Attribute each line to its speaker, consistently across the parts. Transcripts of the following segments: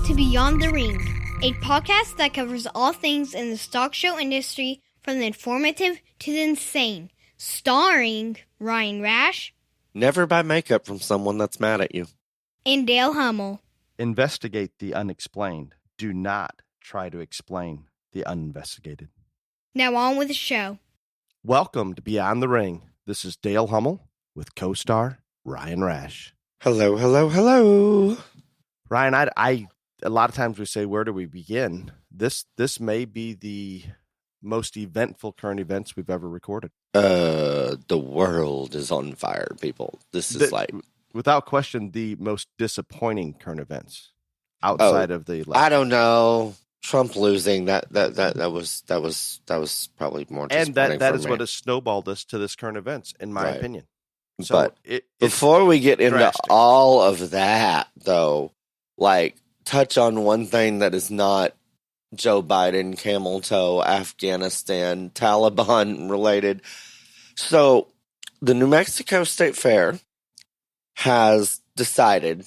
Speaker 1: to Beyond the Ring, a podcast that covers all things in the stock show industry from the informative to the insane. Starring Ryan Rash.
Speaker 2: Never buy makeup from someone that's mad at you.
Speaker 1: And Dale Hummel.
Speaker 3: Investigate the unexplained. Do not try to explain the uninvestigated.
Speaker 1: Now on with the show.
Speaker 3: Welcome to Beyond the Ring. This is Dale Hummel with co-star Ryan Rash.
Speaker 2: Hello, hello, hello.
Speaker 3: Ryan, I a lot of times we say, where do we begin? This may be the most eventful current events we've ever recorded.
Speaker 2: The world is on fire, people. This is
Speaker 3: without question, the most disappointing current events outside of the election.
Speaker 2: I don't know. Trump losing that was probably more disappointing.
Speaker 3: And that is what has snowballed us to this current events, in my opinion. So
Speaker 2: but before we get into all of that, though, touch on one thing that is not Joe Biden, camel toe, Afghanistan, Taliban related. So the New Mexico State Fair has decided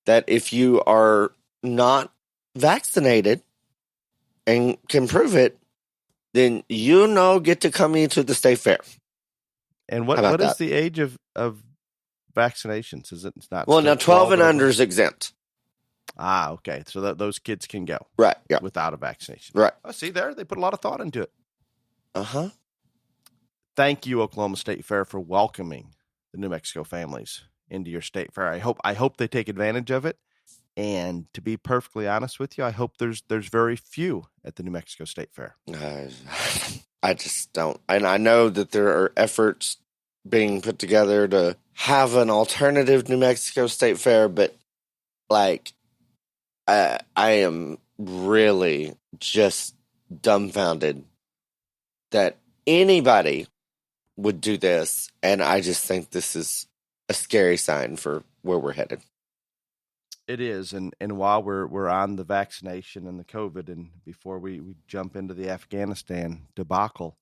Speaker 2: that if you are not vaccinated and can prove it, then get to come into the state fair.
Speaker 3: And what is the age of vaccinations? Is it's not?
Speaker 2: Well, now 12 and under is exempt.
Speaker 3: Ah, okay. So those kids can go.
Speaker 2: Right, yeah.
Speaker 3: Without a vaccination.
Speaker 2: Right.
Speaker 3: Oh, see there? They put a lot of thought into it.
Speaker 2: Uh-huh.
Speaker 3: Thank you, Oklahoma State Fair, for welcoming the New Mexico families into your state fair. I hope they take advantage of it. And to be perfectly honest with you, I hope there's very few at the New Mexico State Fair.
Speaker 2: I just don't. And I know that there are efforts being put together to have an alternative New Mexico State Fair, but I am really just dumbfounded that anybody would do this. And I just think this is a scary sign for where we're headed.
Speaker 3: It is, and while we're on the vaccination and the COVID, and before we jump into the Afghanistan debacle,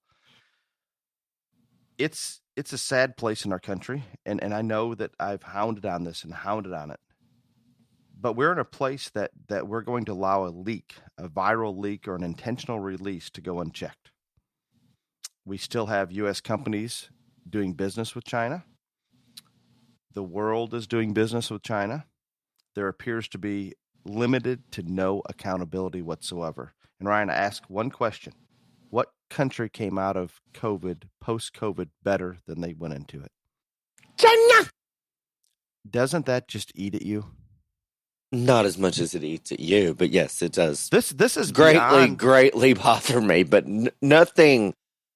Speaker 3: it's a sad place in our country, and I know that I've hounded on this and hounded on it, but we're in a place that we're going to allow a viral leak or an intentional release to go unchecked. We still have U.S. companies doing business with China. The world is doing business with China. There appears to be limited to no accountability whatsoever. And Ryan, I ask one question. What country came out of COVID, post-COVID, better than they went into it?
Speaker 2: China!
Speaker 3: Doesn't that just eat at you?
Speaker 2: Not as much as it eats at you, but yes, it does.
Speaker 3: This is
Speaker 2: greatly bother me, but nothing.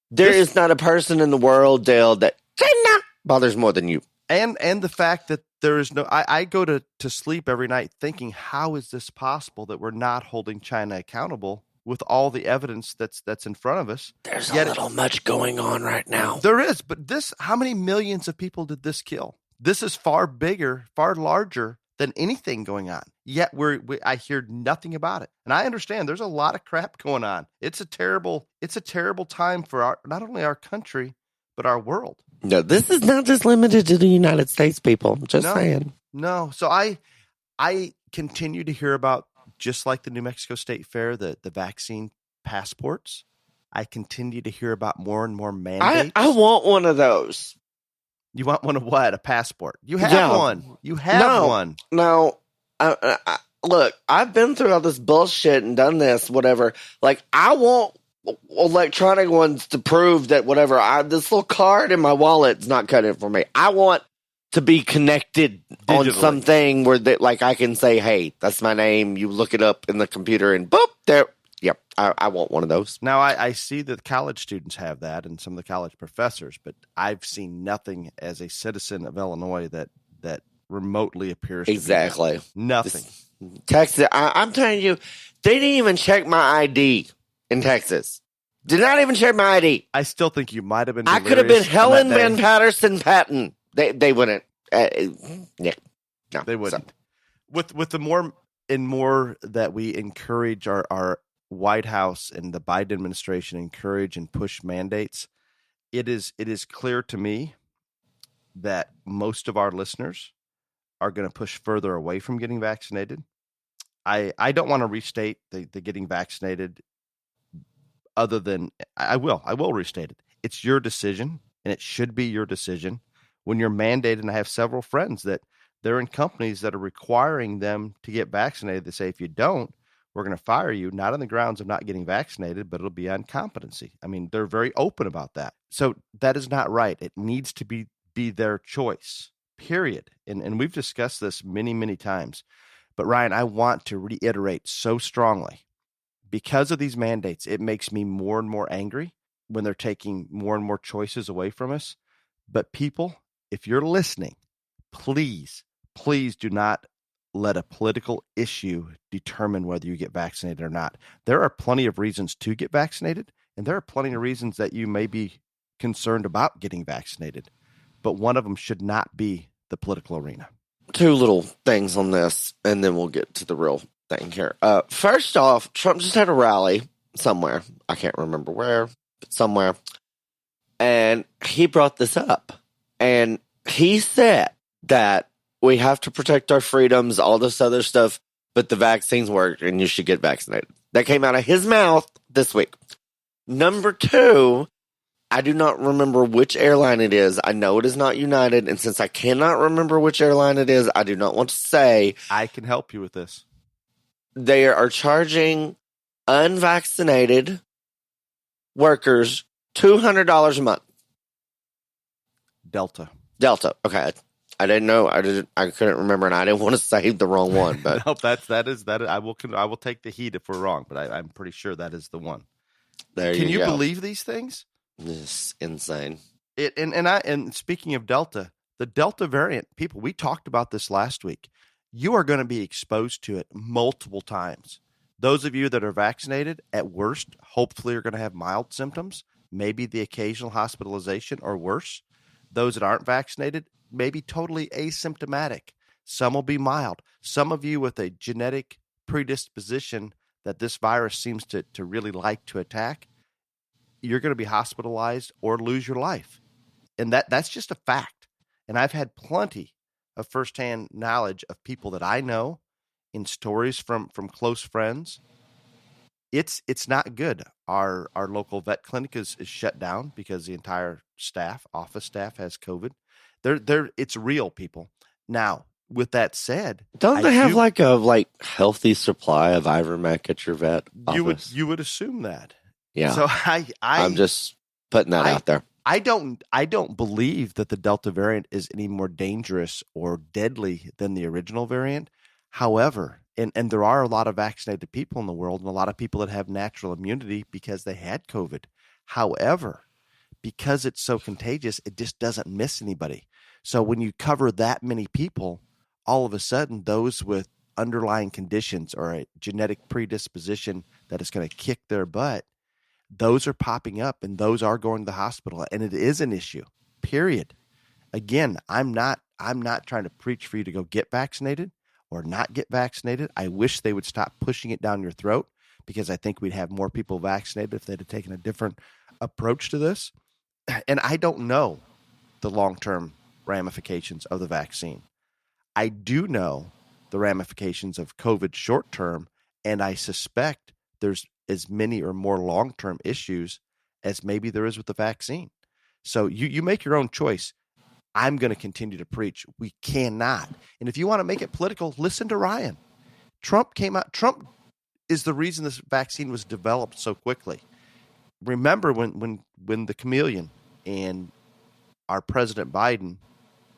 Speaker 2: There is not a person in the world, Dale, that China bothers more than you.
Speaker 3: And the fact that there is no, I go to sleep every night thinking, how is this possible that we're not holding China accountable with all the evidence that's in front of us?
Speaker 2: There's a little much going on right now.
Speaker 3: There is, but how many millions of people did this kill? This is far bigger, far larger than anything going on. Yet I hear nothing about it. And I understand there's a lot of crap going on. It's a terrible time for not only our country, but our world.
Speaker 2: No, this is not just limited to the United States, people. Just saying.
Speaker 3: No. So I continue to hear about, just like the New Mexico State Fair, the vaccine passports. I continue to hear about more and more mandates.
Speaker 2: I want one of those.
Speaker 3: You want one of what? A passport? You have one. You have one.
Speaker 2: No. Look, I've been through all this bullshit and done this, whatever. I want electronic ones to prove that whatever this little card in my wallet's not cutting it for me. I want to be connected digitally on something where I can say, hey, that's my name. You look it up in the computer and boop, there. Yep. I want one of those.
Speaker 3: Now I see that college students have that and some of the college professors, but I've seen nothing as a citizen of Illinois that remotely appears to
Speaker 2: exactly
Speaker 3: be nothing.
Speaker 2: Texas, I'm telling you, they didn't even check my ID. In Texas. Did not even check my ID.
Speaker 3: I still think you might have been.
Speaker 2: I could have been Helen Van Patterson Patton. They wouldn't. Yeah. No.
Speaker 3: They wouldn't. So. With the more and more that we encourage our White House and the Biden administration encourage and push mandates, it is clear to me that most of our listeners are going to push further away from getting vaccinated. I don't want to restate the getting vaccinated other than I will restate it. It's your decision, and it should be your decision when you're mandated. And I have several friends that they're in companies that are requiring them to get vaccinated. They say, if you don't, we're going to fire you, not on the grounds of not getting vaccinated, but it'll be on competency. I mean, they're very open about that. So that is not right. It needs to be their choice, period. And we've discussed this many, many times. But Ryan, I want to reiterate so strongly, because of these mandates, it makes me more and more angry when they're taking more and more choices away from us. But people, if you're listening, please do not let a political issue determine whether you get vaccinated or not. There are plenty of reasons to get vaccinated, and there are plenty of reasons that you may be concerned about getting vaccinated. But one of them should not be the political arena.
Speaker 2: Two little things on this, and then we'll get to the real thing here. First off, Trump just had a rally somewhere. I can't remember where, but somewhere. And he brought this up. And he said that we have to protect our freedoms, all this other stuff, but the vaccines work and you should get vaccinated. That came out of his mouth this week. Number two, I do not remember which airline it is. I know it is not United. And since I cannot remember which airline it is, I do not want to say.
Speaker 3: I can help you with this.
Speaker 2: They are charging unvaccinated workers $200 a month.
Speaker 3: Delta.
Speaker 2: Okay. I didn't know. I couldn't remember, and I didn't want to say the wrong one. But
Speaker 3: nope, that is. I will take the heat if we're wrong, but I'm pretty sure that is the one. Can you believe these things?
Speaker 2: It's insane.
Speaker 3: And speaking of Delta, the Delta variant, people, we talked about this last week. You are going to be exposed to it multiple times. Those of you that are vaccinated, at worst, hopefully are going to have mild symptoms, maybe the occasional hospitalization or worse. Those that aren't vaccinated, maybe totally asymptomatic. Some will be mild. Some of you with a genetic predisposition that this virus seems to really like to attack, you're going to be hospitalized or lose your life. And that's just a fact. And I've had plenty of firsthand knowledge of people that I know in stories from close friends. It's not good. Our local vet clinic is shut down because the entire office staff has COVID. It's real, people. Now, with that said,
Speaker 2: don't they have like a healthy supply of Ivermectin at your vet office?
Speaker 3: You would assume that.
Speaker 2: Yeah.
Speaker 3: So
Speaker 2: I'm just putting that out there.
Speaker 3: I don't believe that the Delta variant is any more dangerous or deadly than the original variant. However, and there are a lot of vaccinated people in the world and a lot of people that have natural immunity because they had COVID. However, because it's so contagious, it just doesn't miss anybody. So when you cover that many people, all of a sudden those with underlying conditions or a genetic predisposition that is going to kick their butt, those are popping up and those are going to the hospital, and it is an issue, period. Again, I'm not trying to preach for you to go get vaccinated or not get vaccinated. I wish they would stop pushing it down your throat, because I think we'd have more people vaccinated if they'd have taken a different approach to this. And I don't know the long-term ramifications of the vaccine. I do know the ramifications of COVID short-term, and I suspect there's as many or more long-term issues as maybe there is with the vaccine. So you make your own choice. I'm going to continue to preach. We cannot. And if you want to make it political, listen to Ryan. Trump came out. Trump is the reason this vaccine was developed so quickly. Remember when the chameleon and our President Biden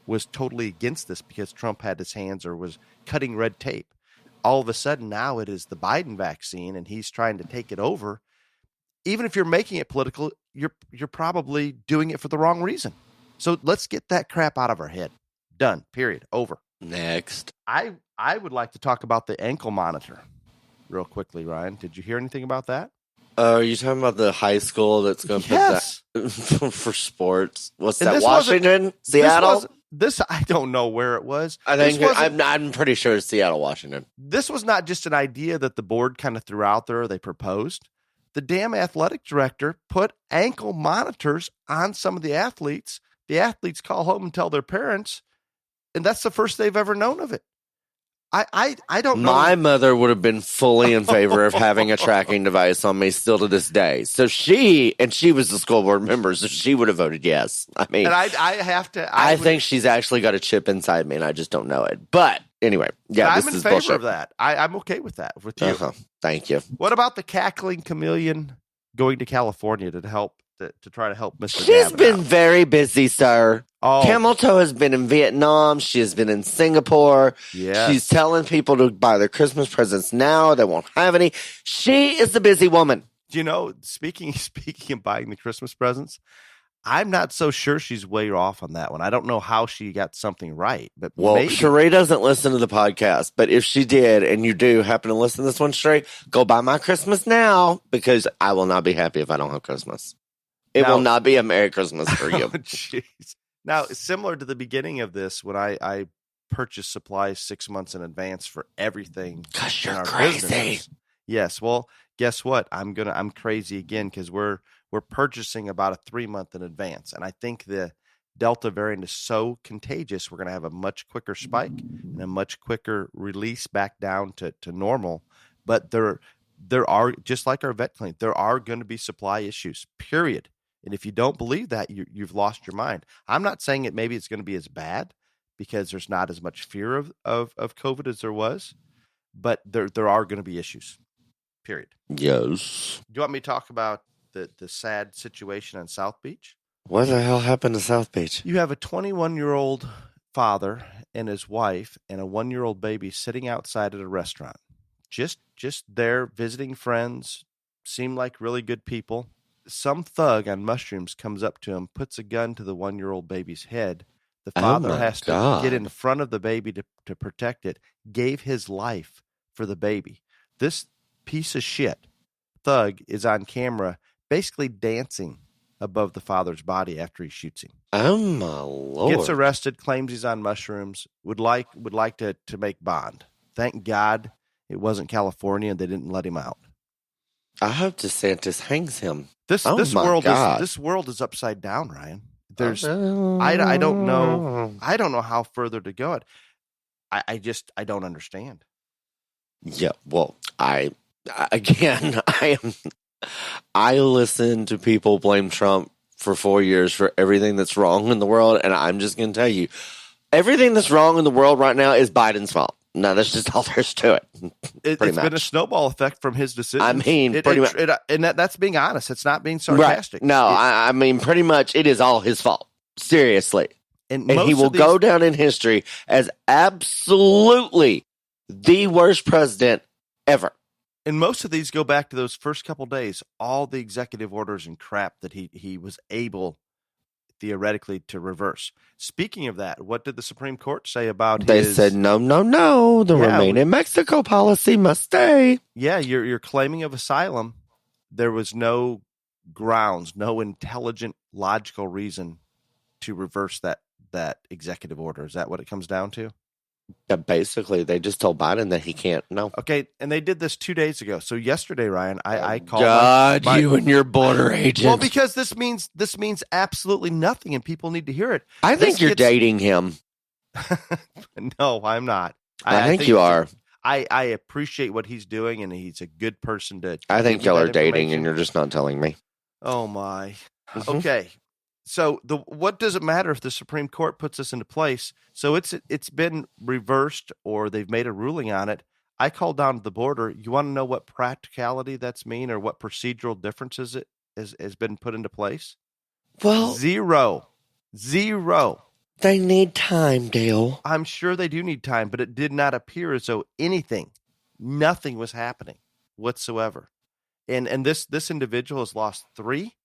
Speaker 3: was totally against this because Trump had his hands or was cutting red tape. All of a sudden now it is the Biden vaccine and he's trying to take it over. Even if you're making it political, you're probably doing it for the wrong reason. So let's get that crap out of our head. Done. Period. Over.
Speaker 2: Next.
Speaker 3: I would like to talk about the ankle monitor real quickly, Ryan. Did you hear anything about that?
Speaker 2: Are you talking about the high school that's going to put that for sports? What's
Speaker 3: and
Speaker 2: that? Washington? Seattle?
Speaker 3: This I don't know where it was.
Speaker 2: I think I'm pretty sure it's Seattle, Washington.
Speaker 3: This was not just an idea that the board kind of threw out there or they proposed. The damn athletic director put ankle monitors on some of the athletes. The athletes call home and tell their parents, and that's the first they've ever known of it. I don't know.
Speaker 2: My mother would have been fully in favor of having a tracking device on me still to this day. So she was the school board member, so she would have voted yes. I mean,
Speaker 3: and I have to.
Speaker 2: I think she's actually got a chip inside me, and I just don't know it. But anyway, yeah,
Speaker 3: I'm
Speaker 2: this
Speaker 3: in
Speaker 2: is
Speaker 3: favor
Speaker 2: bullshit.
Speaker 3: of that. I'm okay with that with you.
Speaker 2: Thank you.
Speaker 3: What about the cackling chameleon going to California to help to try to help Mr.
Speaker 2: She's
Speaker 3: Gavin
Speaker 2: been
Speaker 3: out?
Speaker 2: very busy, sir.
Speaker 3: Oh.
Speaker 2: Camel Toe has been in Vietnam. She has been in Singapore.
Speaker 3: Yes.
Speaker 2: She's telling people to buy their Christmas presents now. They won't have any. She is the busy woman.
Speaker 3: You know, speaking of buying the Christmas presents, I'm not so sure she's way off on that one. I don't know how she got something right, but maybe.
Speaker 2: Sheree doesn't listen to the podcast, but if she did, and you do happen to listen to this one, Sheree, go buy my Christmas now, because I will not be happy if I don't have Christmas. It will not be a Merry Christmas for you.
Speaker 3: Jeez. Now, similar to the beginning of this, when I purchased supplies 6 months in advance for everything.
Speaker 2: Because you're crazy.
Speaker 3: Yes. Well, guess what? I'm crazy again because we're purchasing about a 3 month in advance. And I think the Delta variant is so contagious, we're going to have a much quicker spike and a much quicker release back down to normal. But there are, just like our vet clinic, there are going to be supply issues, period. And if you don't believe that, you've lost your mind. I'm not saying maybe it's going to be as bad because there's not as much fear of COVID as there was, but there are going to be issues, period.
Speaker 2: Yes.
Speaker 3: Do you want me to talk about the sad situation on South Beach?
Speaker 2: What the hell happened to South Beach?
Speaker 3: You have a 21-year-old father and his wife and a 1-year-old baby sitting outside at a restaurant. Just there visiting friends, seem like really good people. Some thug on mushrooms comes up to him, puts a gun to the 1-year-old baby's head. The father has to get in front of the baby to protect it, gave his life for the baby. This piece of shit thug is on camera basically dancing above the father's body after he shoots him.
Speaker 2: Oh, my Lord.
Speaker 3: Gets arrested, claims he's on mushrooms, would like to make bond. Thank God it wasn't California and they didn't let him out.
Speaker 2: I hope DeSantis hangs him.
Speaker 3: This world is upside down, Ryan. There's I don't know how further to go. I don't understand.
Speaker 2: Yeah, well, I listen to people blame Trump for 4 years for everything that's wrong in the world, and I'm just going to tell you, everything that's wrong in the world right now is Biden's fault. No, that's just all there is to it.
Speaker 3: It's been a snowball effect from his decision.
Speaker 2: I mean, pretty much.
Speaker 3: And that's being honest. It's not being sarcastic.
Speaker 2: Right. No, I mean, pretty much it is all his fault. Seriously. And he will go down in history as absolutely the worst president ever.
Speaker 3: And most of these go back to those first couple days, all the executive orders and crap that he was able theoretically to reverse. Speaking of that, what did the Supreme Court say about
Speaker 2: They said, no. The Remain in Mexico policy must stay.
Speaker 3: Yeah, you're claiming of asylum. There was no grounds, no intelligent, logical reason to reverse that executive order. Is that what it comes down to?
Speaker 2: Yeah, basically, they just told Biden that he can't. No.
Speaker 3: Okay, and they did this 2 days ago. So yesterday, Ryan, I called.
Speaker 2: God, you and your border agent.
Speaker 3: Well, because this means absolutely nothing, and people need to hear it.
Speaker 2: I think you're dating him.
Speaker 3: No, I'm not.
Speaker 2: I think you are.
Speaker 3: I appreciate what he's doing, and he's a good person to.
Speaker 2: I think y'all are dating, and you're just not telling me.
Speaker 3: Oh my. Mm-hmm. Okay. So what does it matter if the Supreme Court puts this into place? So it's been reversed or they've made a ruling on it. I called down to the border. You want to know what practicality that's mean or what procedural differences it has been put into place?
Speaker 2: Well,
Speaker 3: zero.
Speaker 2: They need time, Dale.
Speaker 3: I'm sure they do need time, but it did not appear as though nothing was happening whatsoever. And this individual has lost 3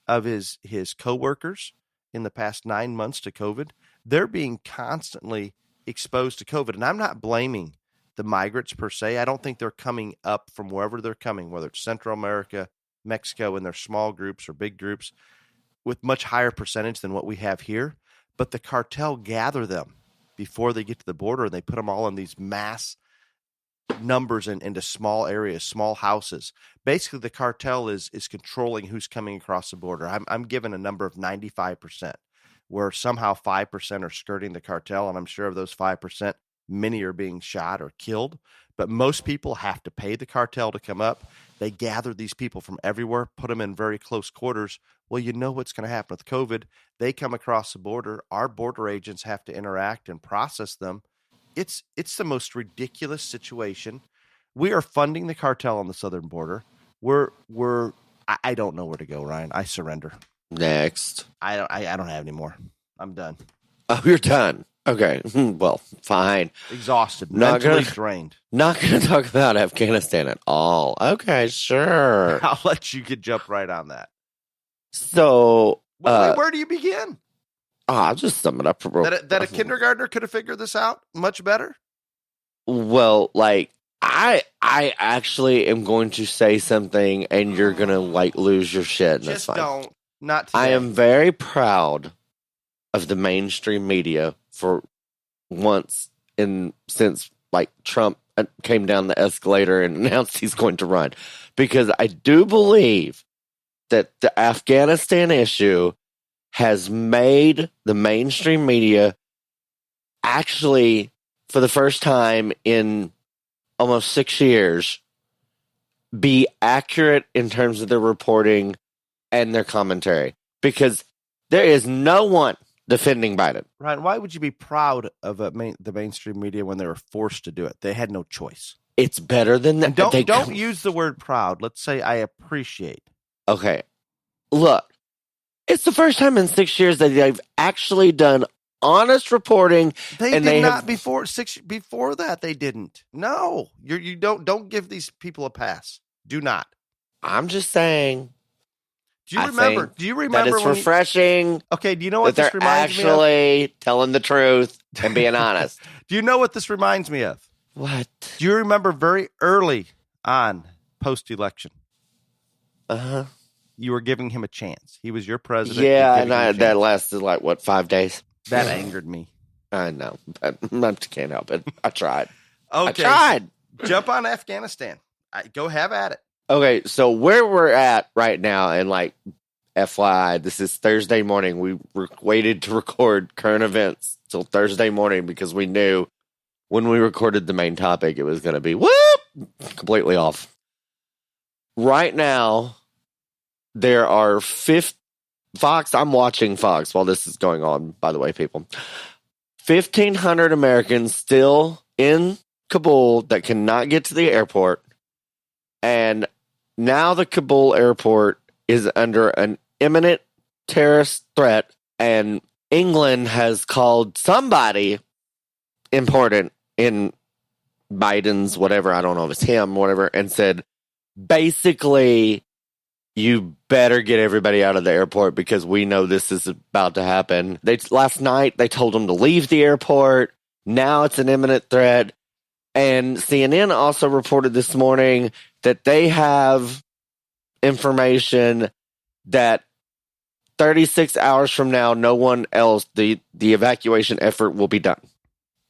Speaker 3: of his coworkers in the past 9 months to COVID. They're being constantly exposed to COVID. And I'm not blaming the migrants per se. I don't think they're coming up from wherever they're coming, whether it's Central America, Mexico, in their small groups or big groups with much higher percentage than what we have here. But the cartel gather them before they get to the border and they put them all in these mass numbers into small areas, small houses. Basically, the cartel is controlling who's coming across the border. I'm given a number of 95%, where somehow 5% are skirting the cartel, and I'm sure of those 5%, Many are being shot or killed, but most people have to pay the cartel to come up. They gather these people from everywhere, put them in very close quarters. Well, you know what's going to happen with COVID. They come across the border. Our border agents have to interact and process them. It's the most ridiculous situation. We are funding the cartel on the southern border. I don't know where to go, Ryan. I surrender.
Speaker 2: Next.
Speaker 3: I don't have any more. I'm done.
Speaker 2: Oh, you're done. Okay. Well, fine.
Speaker 3: Exhausted. Mentally drained.
Speaker 2: Not going to talk about Afghanistan at all. Okay, sure.
Speaker 3: I'll let you jump right on that.
Speaker 2: So,
Speaker 3: where do you begin?
Speaker 2: I'll just sum it up.
Speaker 3: That a kindergartner could have figured this out much better?
Speaker 2: Well, like, I actually am going to say something and you're going to, like, lose your shit.
Speaker 3: Just don't. Not today.
Speaker 2: I am very proud of the mainstream media for once since like Trump came down the escalator and announced he's going to run, because I do believe that the Afghanistan issue has made the mainstream media actually, for the first time in almost 6 years, be accurate in terms of their reporting and their commentary, because there is no one defending Biden.
Speaker 3: Ryan, why would you be proud of the mainstream media when they were forced to do it? They had no choice.
Speaker 2: It's better than that.
Speaker 3: Don't use the word proud. Let's say I appreciate.
Speaker 2: Okay. Look, it's the first time in 6 years that they've actually done honest reporting.
Speaker 3: They did not before that. They didn't. No, you don't give these people a pass. Do not.
Speaker 2: I'm just saying.
Speaker 3: Do you remember
Speaker 2: that it's refreshing?
Speaker 3: Okay. Do you know what this reminds me of?
Speaker 2: Actually telling the truth and being honest.
Speaker 3: Do you know what this reminds me of?
Speaker 2: What?
Speaker 3: Do you remember very early on post-election? You were giving him a chance. He was your president.
Speaker 2: Yeah, and that lasted 5 days?
Speaker 3: That angered me.
Speaker 2: I know, but I can't help it. I tried.
Speaker 3: Okay.
Speaker 2: I tried.
Speaker 3: Jump on Afghanistan. Go have at it.
Speaker 2: Okay, so where we're at right now, and FYI, this is Thursday morning. We waited to record current events till Thursday morning because we knew when we recorded the main topic, it was going to be completely off. Right now, there are Fox. I'm watching Fox while this is going on, by the way, people. 1,500 Americans still in Kabul that cannot get to the airport. And now the Kabul airport is under an imminent terrorist threat. And England has called somebody important in Biden's whatever, I don't know if it's him, whatever, and said, basically, you better get everybody out of the airport because we know this is about to happen. Last night, they told them to leave the airport. Now it's an imminent threat. And CNN also reported this morning that they have information that 36 hours from now, no one else, the evacuation effort will be done.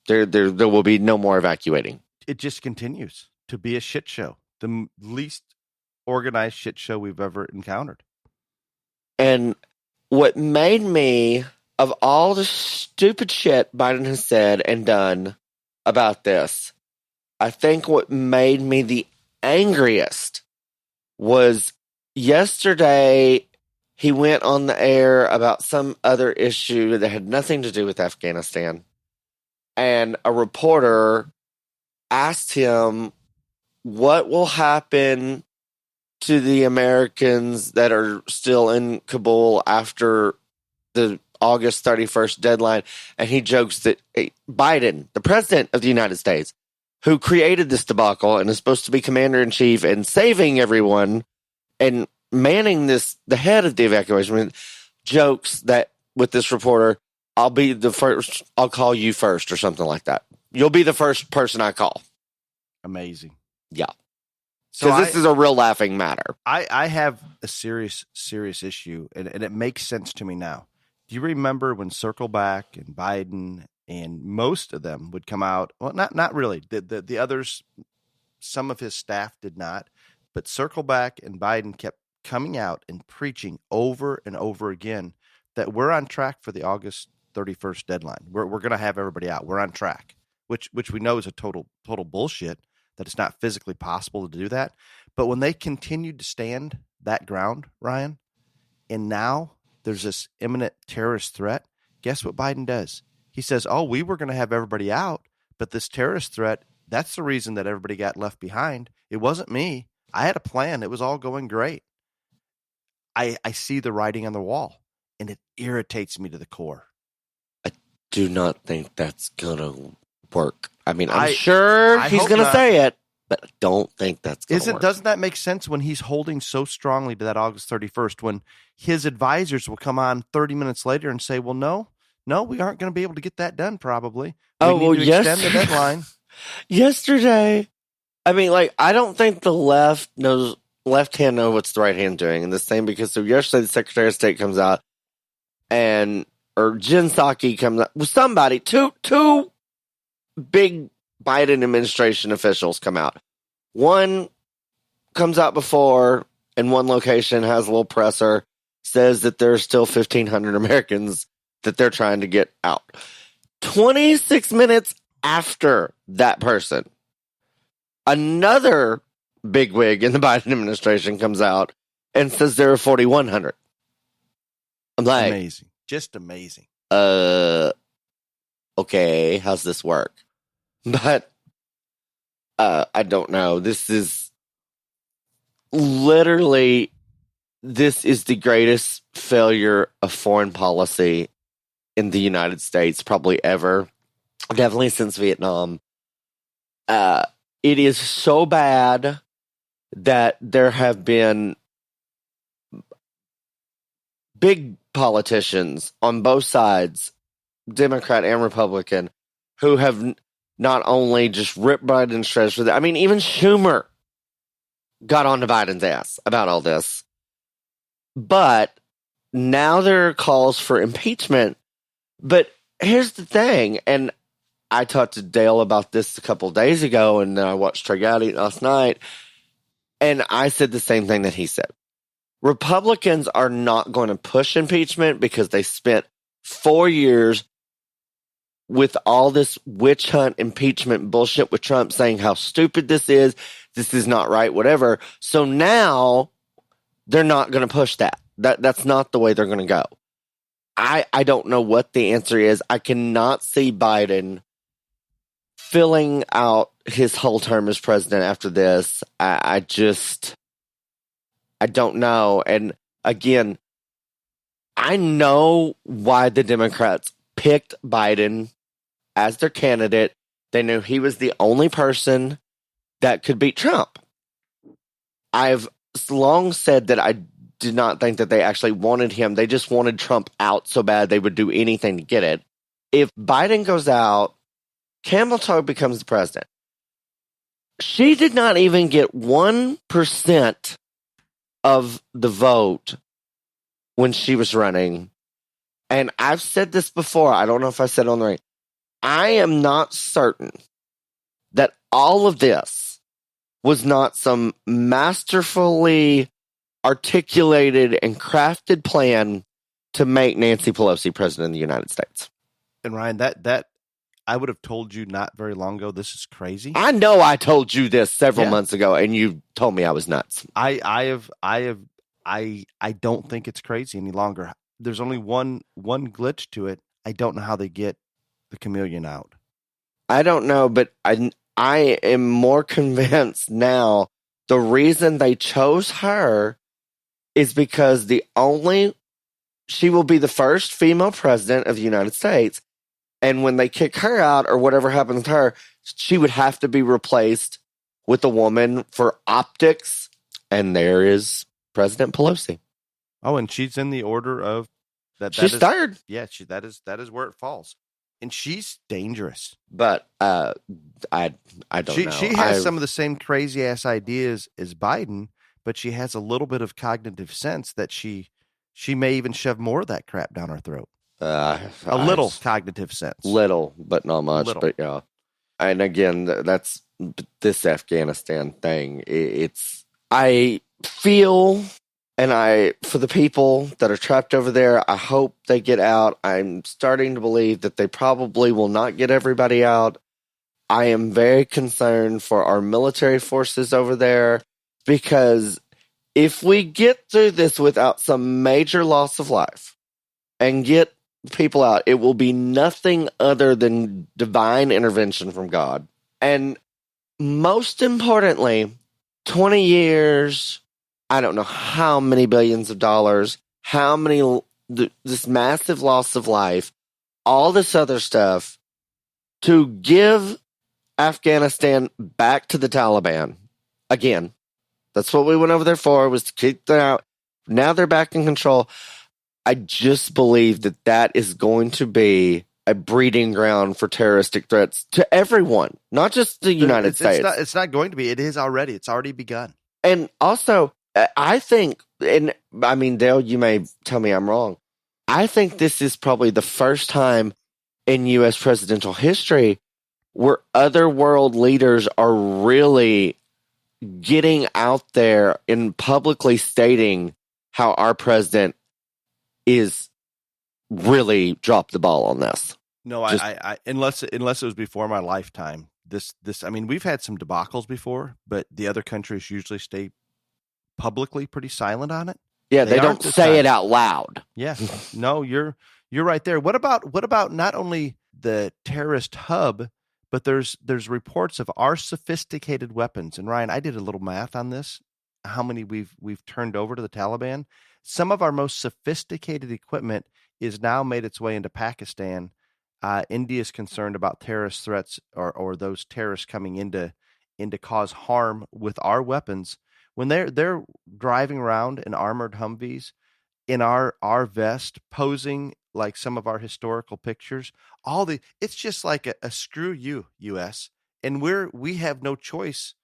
Speaker 2: There will be no more evacuating.
Speaker 3: It just continues to be a shit show. The least organized shit show we've ever encountered.
Speaker 2: And what made me, of all the stupid shit Biden has said and done about this, I think what made me the angriest was yesterday he went on the air about some other issue that had nothing to do with Afghanistan. And a reporter asked him, what will happen to the Americans that are still in Kabul after the August 31st deadline? And he jokes that Biden, the president of the United States, who created this debacle and is supposed to be commander-in-chief and saving everyone and manning the head of the evacuation, jokes that with this reporter, I'll be the first, I'll call you first or something like that. You'll be the first person I call.
Speaker 3: Amazing.
Speaker 2: Yeah. Because this is a real laughing matter.
Speaker 3: I have a serious issue, and it makes sense to me now. Do you remember when Circleback and Biden and most of them would come out? Well, not really. The others, some of his staff did not. But Circleback and Biden kept coming out and preaching over and over again that we're on track for the August 31st deadline. We're going to have everybody out. We're on track. which we know is a total bullshit, that it's not physically possible to do that. But when they continued to stand that ground, Ryan, and now there's this imminent terrorist threat, guess what Biden does? He says, oh, we were going to have everybody out, but this terrorist threat, that's the reason that everybody got left behind. It wasn't me. I had a plan. It was all going great. I see the writing on the wall, and it irritates me to the core.
Speaker 2: I do not think that's going to work. I mean, I'm sure he's going to say it, but I don't think that's going to work.
Speaker 3: Doesn't that make sense when he's holding so strongly to that August 31st, when his advisors will come on 30 minutes later and say, well, no, we aren't going to be able to get that done probably. We need to extend the deadline.
Speaker 2: Yesterday, I mean, like, I don't think the left hand knows what's the right hand doing. And the same because so yesterday the Secretary of State comes out or Jen Psaki comes out with somebody, two big Biden administration officials come out. One comes out before in one location, has a little presser, says that there's still 1,500 Americans that they're trying to get out. 26 minutes after that person, another bigwig in the Biden administration comes out and says there are 4,100. I'm like,
Speaker 3: amazing, just amazing.
Speaker 2: Okay, how's this work? But I don't know. This is literally the greatest failure of foreign policy in the United States probably ever. Definitely since Vietnam. It is so bad that there have been big politicians on both sides, Democrat and Republican, who have not only just ripped Biden shreds for that. I mean, even Schumer got on to Biden's ass about all this. But now there are calls for impeachment. But here's the thing, and I talked to Dale about this a couple days ago, and then I watched Trey Gowdy last night, and I said the same thing that he said. Republicans are not going to push impeachment because they spent 4 years with all this witch hunt impeachment bullshit with Trump saying how stupid this is not right, whatever. So now they're not going to push that. That's not the way they're going to go. I don't know what the answer is. I cannot see Biden filling out his whole term as president after this. I don't know. And again, I know why the Democrats picked Biden as their candidate. They knew he was the only person that could beat Trump. I've long said that I did not think that they actually wanted him. They just wanted Trump out so bad they would do anything to get it. If Biden goes out, Camel Toe becomes the president. She did not even get 1% of the vote when she was running. And I've said this before. I don't know if I said it on the radio. I am not certain that all of this was not some masterfully articulated and crafted plan to make Nancy Pelosi president of the United States.
Speaker 3: And Ryan, that I would have told you not very long ago. This is crazy.
Speaker 2: I know I told you this several months ago, and you told me I was nuts.
Speaker 3: I don't think it's crazy any longer. There's only one glitch to it. I don't know how they get the chameleon out.
Speaker 2: I don't know, but I am more convinced now the reason they chose her is because she will be the first female president of the United States. And when they kick her out or whatever happens to her, she would have to be replaced with a woman for optics. And there is President Pelosi.
Speaker 3: Oh, and she's in the order of that.
Speaker 2: She's third.
Speaker 3: Yeah, that is where it falls. And she's dangerous.
Speaker 2: But I don't know.
Speaker 3: She has some of the same crazy ass ideas as Biden, but she has a little bit of cognitive sense that she may even shove more of that crap down her throat. A little cognitive sense.
Speaker 2: Little, but not much. Little. But yeah. And again, that's this Afghanistan thing. I feel, and for the people that are trapped over there, I hope they get out. I'm starting to believe that they probably will not get everybody out. I am very concerned for our military forces over there, because if we get through this without some major loss of life and get people out, it will be nothing other than divine intervention from God. And most importantly, 20 years, I don't know how many billions of dollars, how many, this massive loss of life, all this other stuff, to give Afghanistan back to the Taliban. Again, that's what we went over there for, was to keep them out. Now they're back in control. I just believe that that is going to be a breeding ground for terroristic threats to everyone, not just the United States.
Speaker 3: It's not going to be. It is already. It's already begun.
Speaker 2: And also, I think, and I mean, Dale, you may tell me I'm wrong. I think this is probably the first time in U.S. presidential history where other world leaders are really getting out there and publicly stating how our president is really dropped the ball on this.
Speaker 3: No, I unless it was before my lifetime. This I mean, we've had some debacles before, but the other countries usually stay publicly pretty silent on it.
Speaker 2: Yeah, they don't say it out loud.
Speaker 3: Yeah. No, you're right there. What about not only the terrorist hub, but there's reports of our sophisticated weapons. And Ryan, I did a little math on this, how many we've turned over to the Taliban. Some of our most sophisticated equipment is now made its way into Pakistan. India is concerned about terrorist threats or those terrorists coming in to cause harm with our weapons. When they're driving around in armored Humvees in our vest, posing like some of our historical pictures, it's just like a screw you, U.S. And we have no choice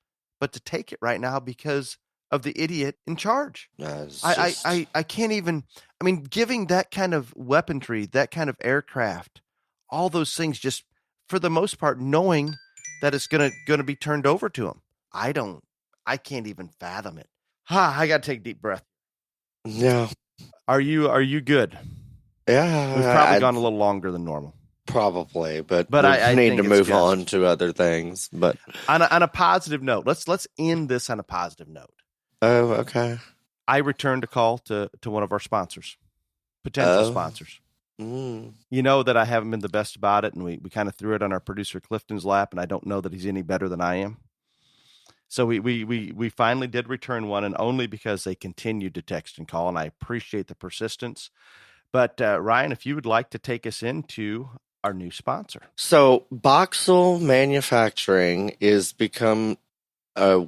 Speaker 3: but to take it right now because of the idiot in charge. I can't even. I mean, giving that kind of weaponry, that kind of aircraft, all those things, just for the most part, knowing that it's gonna be turned over to him. I can't even fathom it. I got to take a deep breath.
Speaker 2: Yeah.
Speaker 3: Are you good?
Speaker 2: Yeah.
Speaker 3: We've probably gone a little longer than normal.
Speaker 2: Probably, but
Speaker 3: I
Speaker 2: need to move on to other things. But
Speaker 3: on a positive note, let's end this on a positive note.
Speaker 2: Oh, okay.
Speaker 3: I returned a call to one of our sponsors, potential sponsors.
Speaker 2: Mm.
Speaker 3: You know that I haven't been the best about it, and we kind of threw it on our producer Clifton's lap, and I don't know that he's any better than I am. So we finally did return one, and only because they continued to text and call, and I appreciate the persistence. But Ryan, if you would like to take us into our new sponsor.
Speaker 2: So Boxel Manufacturing is become a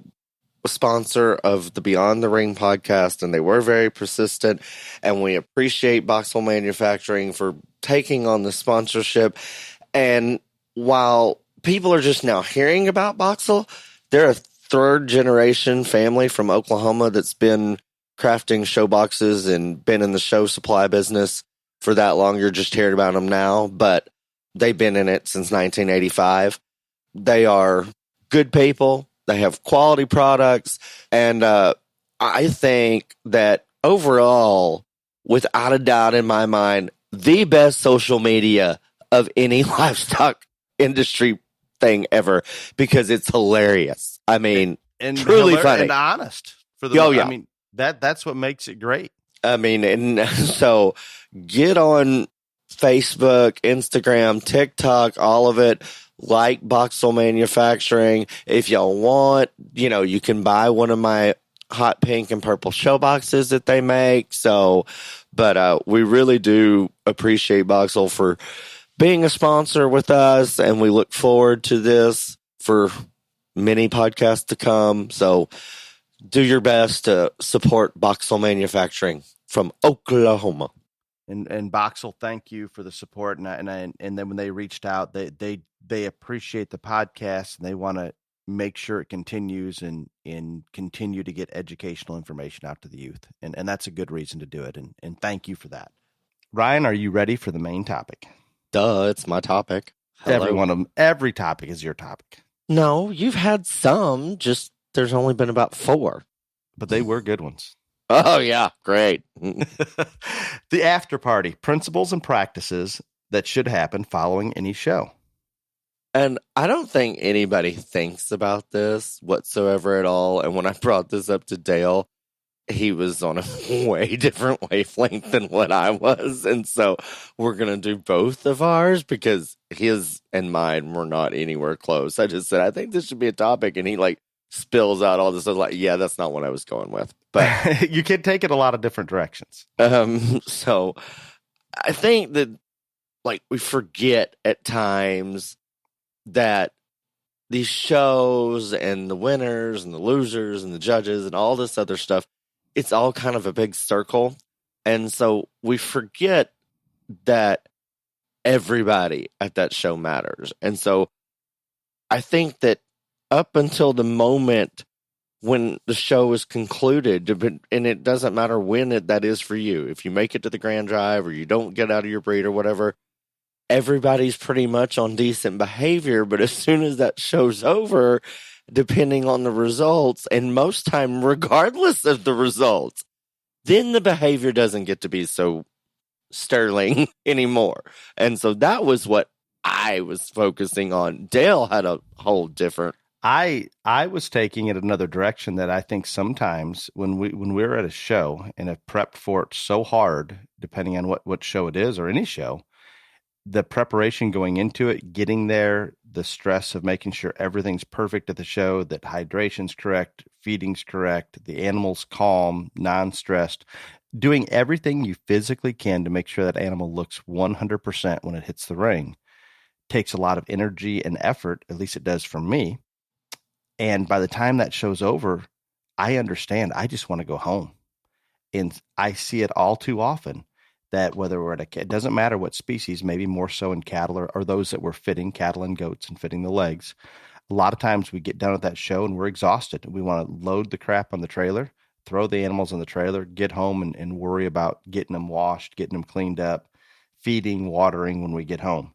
Speaker 2: sponsor of the Beyond the Ring podcast, and they were very persistent, and we appreciate Boxel Manufacturing for taking on the sponsorship. And while people are just now hearing about Boxel, they're a third-generation family from Oklahoma that's been crafting show boxes and been in the show supply business for that long. You're just hearing about them now, but they've been in it since 1985. They are good people. They have quality products. And I think that overall, without a doubt in my mind, the best social media of any livestock industry thing ever, because it's hilarious. I mean,
Speaker 3: and
Speaker 2: truly funny
Speaker 3: and honest for the.
Speaker 2: Yeah.
Speaker 3: I mean, that's what makes it great.
Speaker 2: I mean, and so get on Facebook, Instagram, TikTok, all of it. Like Boxel Manufacturing. If y'all want, you can buy one of my hot pink and purple show boxes that they make. So, but we really do appreciate Boxel for being a sponsor with us, and we look forward to this for many podcasts to come. So do your best to support Boxel Manufacturing from Oklahoma.
Speaker 3: And Boxel, thank you for the support. And then when they reached out, they appreciate the podcast, and they want to make sure it continues and continue to get educational information out to the youth. And that's a good reason to do it. And thank you for that. Ryan, are you ready for the main topic?
Speaker 2: Duh, it's my topic. Hello.
Speaker 3: Every topic is your topic.
Speaker 2: No, you've had some, just there's only been about 4.
Speaker 3: But they were good ones.
Speaker 2: Oh, yeah. Great.
Speaker 3: The after party, principles and practices that should happen following any show.
Speaker 2: And I don't think anybody thinks about this whatsoever at all. And when I brought this up to Dale, he was on a way different wavelength than what I was. And so we're going to do both of ours because his and mine were not anywhere close. I just said, I think this should be a topic. And he like spills out all this. I was like, yeah, that's not what I was going with. But
Speaker 3: you can take it a lot of different directions.
Speaker 2: So I think that like we forget at times that these shows and the winners and the losers and the judges and all this other stuff, it's all kind of a big circle. And so we forget that everybody at that show matters. And so I think that up until the moment when the show is concluded, and it doesn't matter when that is for you, if you make it to the grand drive or you don't get out of your breed or whatever, everybody's pretty much on decent behavior. But as soon as that show's over, depending on the results, and most time regardless of the results, then the behavior doesn't get to be so sterling anymore. And so that was what I was focusing on. Dale had a whole different.
Speaker 3: I was taking it another direction, that I think sometimes when we're at a show and have prepped for it so hard, depending on what show it is or any show, the preparation going into it, getting there, the stress of making sure everything's perfect at the show, that hydration's correct, feeding's correct, the animal's calm, non-stressed, doing everything you physically can to make sure that animal looks 100% when it hits the ring takes a lot of energy and effort. At least it does for me. And by the time that show's over, I understand. I just want to go home. And I see it all too often that whether we're at it doesn't matter what species, maybe more so in cattle or those that were fitting cattle and goats and fitting the legs. A lot of times we get done with that show and we're exhausted. We want to load the crap on the trailer, throw the animals on the trailer, get home and worry about getting them washed, getting them cleaned up, feeding, watering when we get home.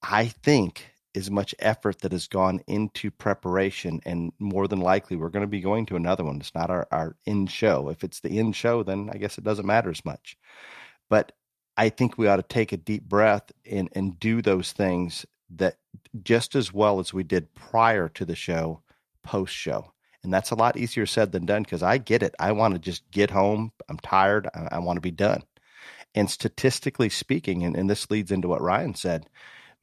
Speaker 3: I think as much effort that has gone into preparation, and more than likely we're going to be going to another one. It's not our end show. If it's the end show, then I guess it doesn't matter as much. But I think we ought to take a deep breath and do those things that just as well as we did prior to the show, post-show. And that's a lot easier said than done, because I get it. I want to just get home. I'm tired. I want to be done. And statistically speaking, and this leads into what Ryan said,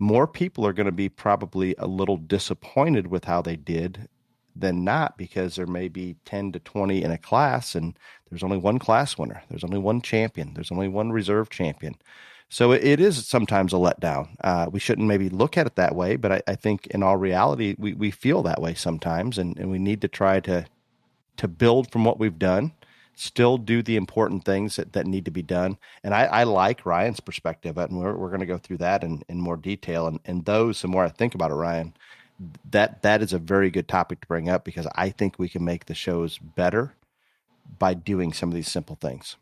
Speaker 3: more people are going to be probably a little disappointed with how they did than not, because there may be 10 to 20 in a class and there's only one class winner. There's only one champion. There's only one reserve champion. So it is sometimes a letdown. We shouldn't maybe look at it that way, but I think in all reality, we feel that way sometimes, and we need to try to build from what we've done, still do the important things that need to be done. And I like Ryan's perspective, and we're going to go through that in more detail. And those, the more I think about it, Ryan, that is a very good topic to bring up, because I think we can make the shows better by doing some of these simple things.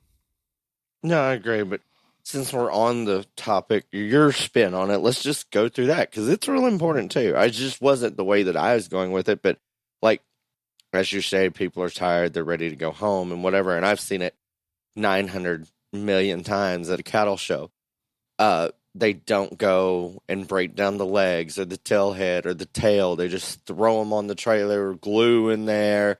Speaker 2: No, I agree. But since we're on the topic, your spin on it, let's just go through that, because it's really important too. I just wasn't the way that I was going with it, but like, as you say, people are tired, they're ready to go home and whatever. And I've seen it 900 million times at a cattle show. They don't go and break down the legs or the tail head or the tail. They just throw them on the trailer, glue in there,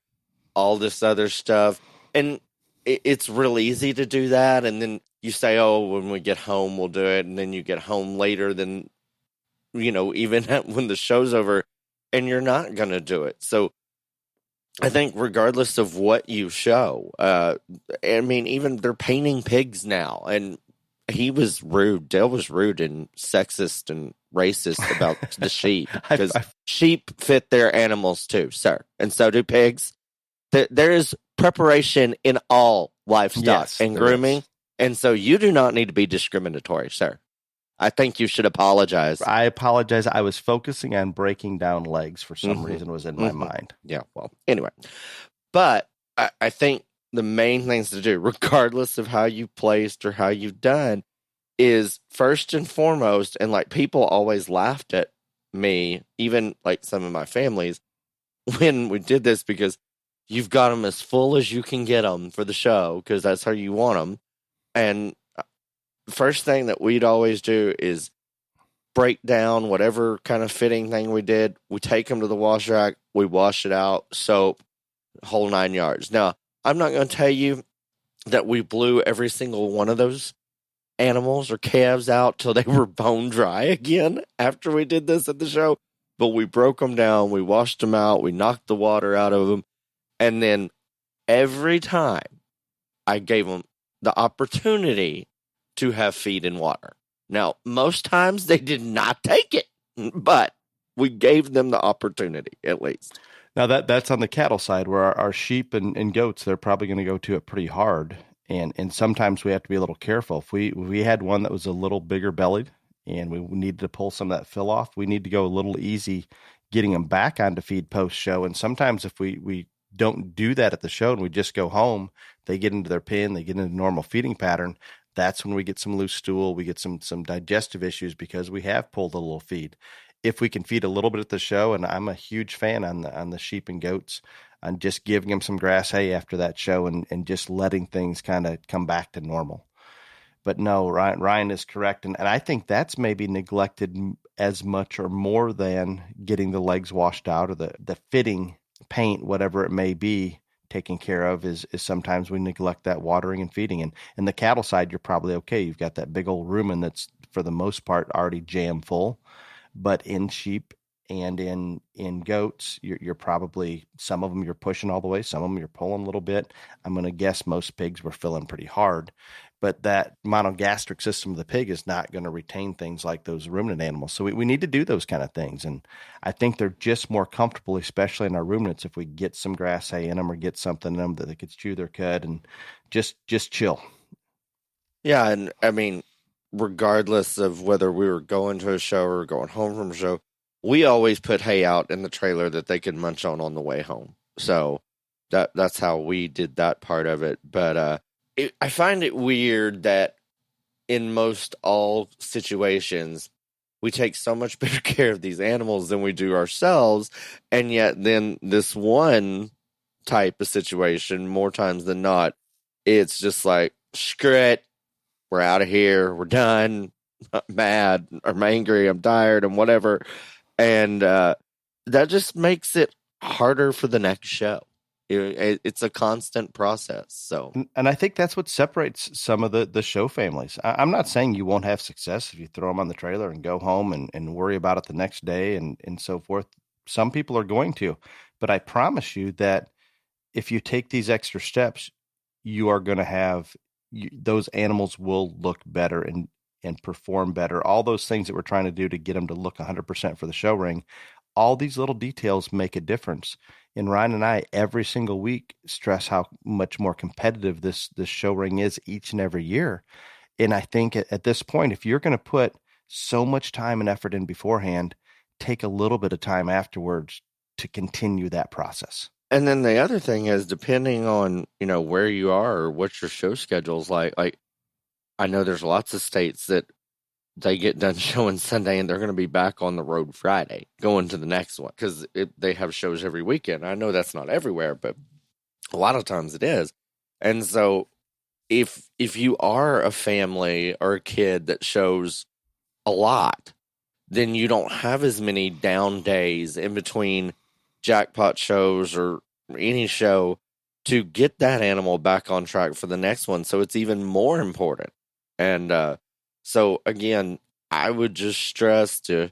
Speaker 2: all this other stuff. And it's real easy to do that. And then you say, oh, when we get home, we'll do it. And then you get home later than, even when the show's over, and you're not going to do it. So I think regardless of what you show, even they're painting pigs now, and he was rude. Dale was rude and sexist and racist about the sheep, because sheep fit their animals too, sir. And so do pigs. There is preparation in all livestock and grooming. And so you do not need to be discriminatory, sir. I think you should apologize.
Speaker 3: I apologize. I was focusing on breaking down legs for some reason was in my mind.
Speaker 2: Yeah. Well, anyway, but I think the main things to do, regardless of how you placed or how you've done, is first and foremost, and like people always laughed at me, even like some of my families, when we did this, because you've got them as full as you can get them for the show, because that's how you want them. And first thing that we'd always do is break down whatever kind of fitting thing we did. We take them to the wash rack, we wash it out, soap, whole 9 yards. Now, I'm not going to tell you that we blew every single one of those animals or calves out till they were bone dry again after we did this at the show, but we broke them down, we washed them out, we knocked the water out of them, and then every time I gave them the opportunity to have feed and water. Now, most times they did not take it, but we gave them the opportunity at least.
Speaker 3: Now that's on the cattle side, where our sheep and goats, they're probably going to go to it pretty hard. And sometimes we have to be a little careful. If we had one that was a little bigger bellied and we needed to pull some of that fill off, we need to go a little easy getting them back onto feed post show. And sometimes if we don't do that at the show and we just go home, they get into their pen, they get into normal feeding pattern. That's when we get some loose stool, we get some digestive issues because we have pulled a little feed. If we can feed a little bit at the show, and I'm a huge fan on the sheep and goats, on just giving them some grass hay after that show and just letting things kind of come back to normal. But no, Ryan is correct. And I think that's maybe neglected as much or more than getting the legs washed out or the fitting paint, whatever it may be, taken care of is sometimes we neglect that watering and feeding. And the cattle side, you're probably okay. You've got that big old rumen that's for the most part already jam full. But in sheep and in goats, you're probably, some of them you're pushing all the way, some of them you're pulling a little bit. I'm going to guess most pigs were filling pretty hard. But that monogastric system of the pig is not going to retain things like those ruminant animals. So we need to do those kind of things. And I think they're just more comfortable, especially in our ruminants, if we get some grass hay in them or get something in them that they could chew their cud and just chill.
Speaker 2: Yeah, and I mean, regardless of whether we were going to a show or going home from a show, we always put hay out in the trailer that they could munch on the way home. So that's how we did that part of it. But I find it weird that in most all situations, we take so much better care of these animals than we do ourselves. And yet then this one type of situation, more times than not, it's just like, screw it. We're out of here. We're done. I'm mad. I'm angry. I'm tired and whatever. And that just makes it harder for the next show. It's a constant process. So,
Speaker 3: and I think that's what separates some of the show families. I'm not saying you won't have success if you throw them on the trailer and go home and worry about it the next day and so forth. Some people are going to, but I promise you that if you take these extra steps, you are going to have those animals will look better and perform better. All those things that we're trying to do to get them to look 100% for the show ring, all these little details make a difference. And Ryan and I, every single week, stress how much more competitive this show ring is each and every year. And I think at this point, if you're going to put so much time and effort in beforehand, take a little bit of time afterwards to continue that process.
Speaker 2: And then the other thing is, depending on, where you are or what your show schedule's like I know there's lots of states that they get done showing Sunday and they're going to be back on the road Friday going to the next one because they have shows every weekend. I know that's not everywhere, but a lot of times it is. And so if you are a family or a kid that shows a lot, then you don't have as many down days in between jackpot shows or any show to get that animal back on track for the next one. So it's even more important. And so again, I would just stress to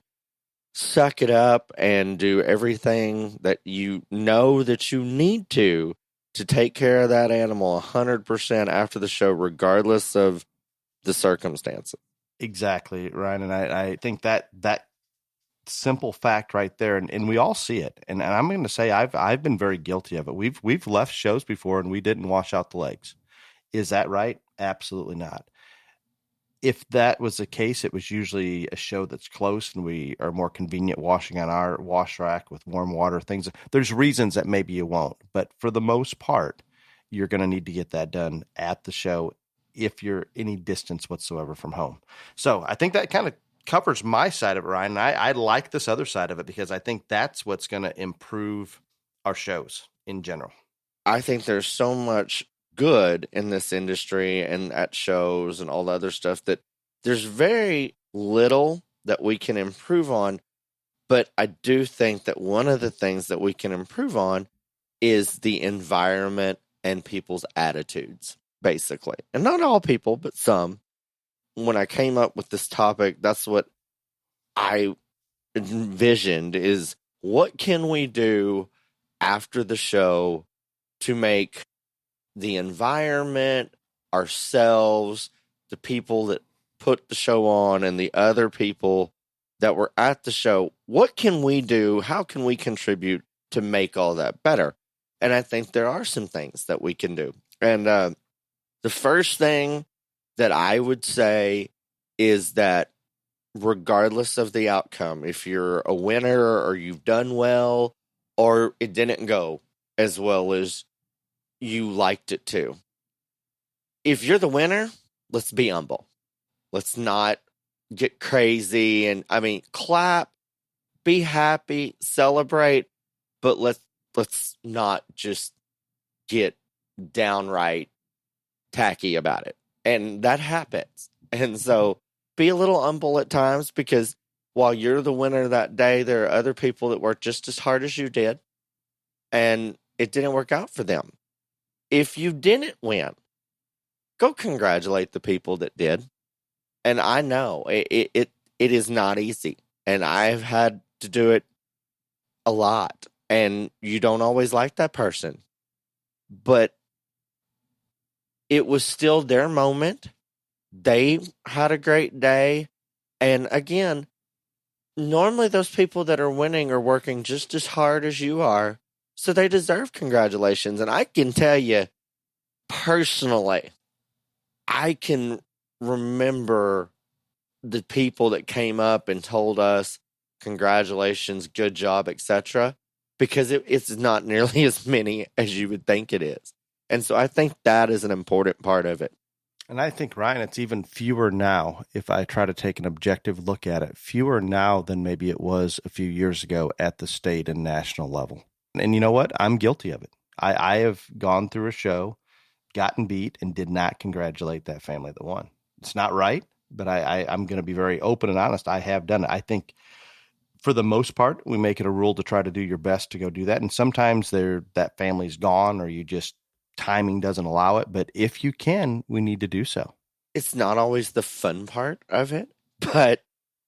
Speaker 2: suck it up and do everything that you know that you need to take care of that animal 100% after the show, regardless of the circumstances.
Speaker 3: Exactly, Ryan. And I think that simple fact right there, and we all see it. And I'm going to say I've been very guilty of it. We've left shows before and we didn't wash out the legs. Is that right? Absolutely not. If that was the case, it was usually a show that's close and we are more convenient washing on our wash rack with warm water, things. There's reasons that maybe you won't, but for the most part, you're going to need to get that done at the show if you're any distance whatsoever from home. So I think that kind of covers my side of it, Ryan. And I like this other side of it because I think that's what's going to improve our shows in general.
Speaker 2: I think there's so much good in this industry and at shows and all the other stuff that there's very little that we can improve on. But I do think that one of the things that we can improve on is the environment and people's attitudes, basically. And not all people, but some. When I came up with this topic, that's what I envisioned is what can we do after the show to make the environment, ourselves, the people that put the show on, and the other people that were at the show, what can we do? How can we contribute to make all that better? And I think there are some things that we can do. And the first thing that I would say is that regardless of the outcome, if you're a winner or you've done well or it didn't go as well as you liked it to, if you're the winner, let's be humble. Let's not get crazy and clap, be happy, celebrate, but let's not just get downright tacky about it. And that happens. And so be a little humble at times, because while you're the winner that day, there are other people that worked just as hard as you did, and it didn't work out for them. If you didn't win, go congratulate the people that did. And I know it is not easy, and I've had to do it a lot, and you don't always like that person, but it was still their moment. They had a great day. And again, normally those people that are winning are working just as hard as you are, so they deserve congratulations. And I can tell you personally, I can remember the people that came up and told us congratulations, good job, etc., because it's not nearly as many as you would think it is. And so I think that is an important part of it.
Speaker 3: And I think, Ryan, it's even fewer now, if I try to take an objective look at it, fewer now than maybe it was a few years ago at the state and national level. And you know what? I'm guilty of it. I have gone through a show, gotten beat, and did not congratulate that family that won. It's not right, but I'm going to be very open and honest. I have done it. I think for the most part, we make it a rule to try to do your best to go do that. And sometimes that family's gone, or you just timing doesn't allow it. But if you can, we need to do so.
Speaker 2: It's not always the fun part of it, but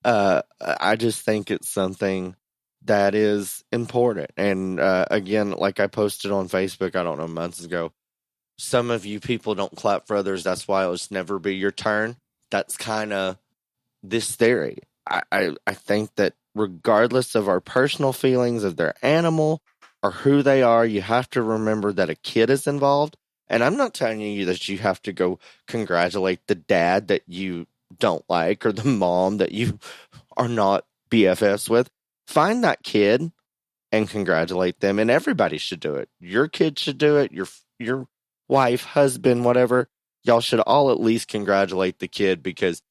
Speaker 2: I just think it's something that is important. And again, like I posted on Facebook, I don't know, months ago, some of you people don't clap for others. That's why it'll never be your turn. That's kind of this theory. I think that regardless of our personal feelings of their animal or who they are, you have to remember that a kid is involved. And I'm not telling you that you have to go congratulate the dad that you don't like or the mom that you are not BFFs with. Find that kid and congratulate them. And everybody should do it. Your kid should do it. Your wife, husband, whatever. Y'all should all at least congratulate the kid, because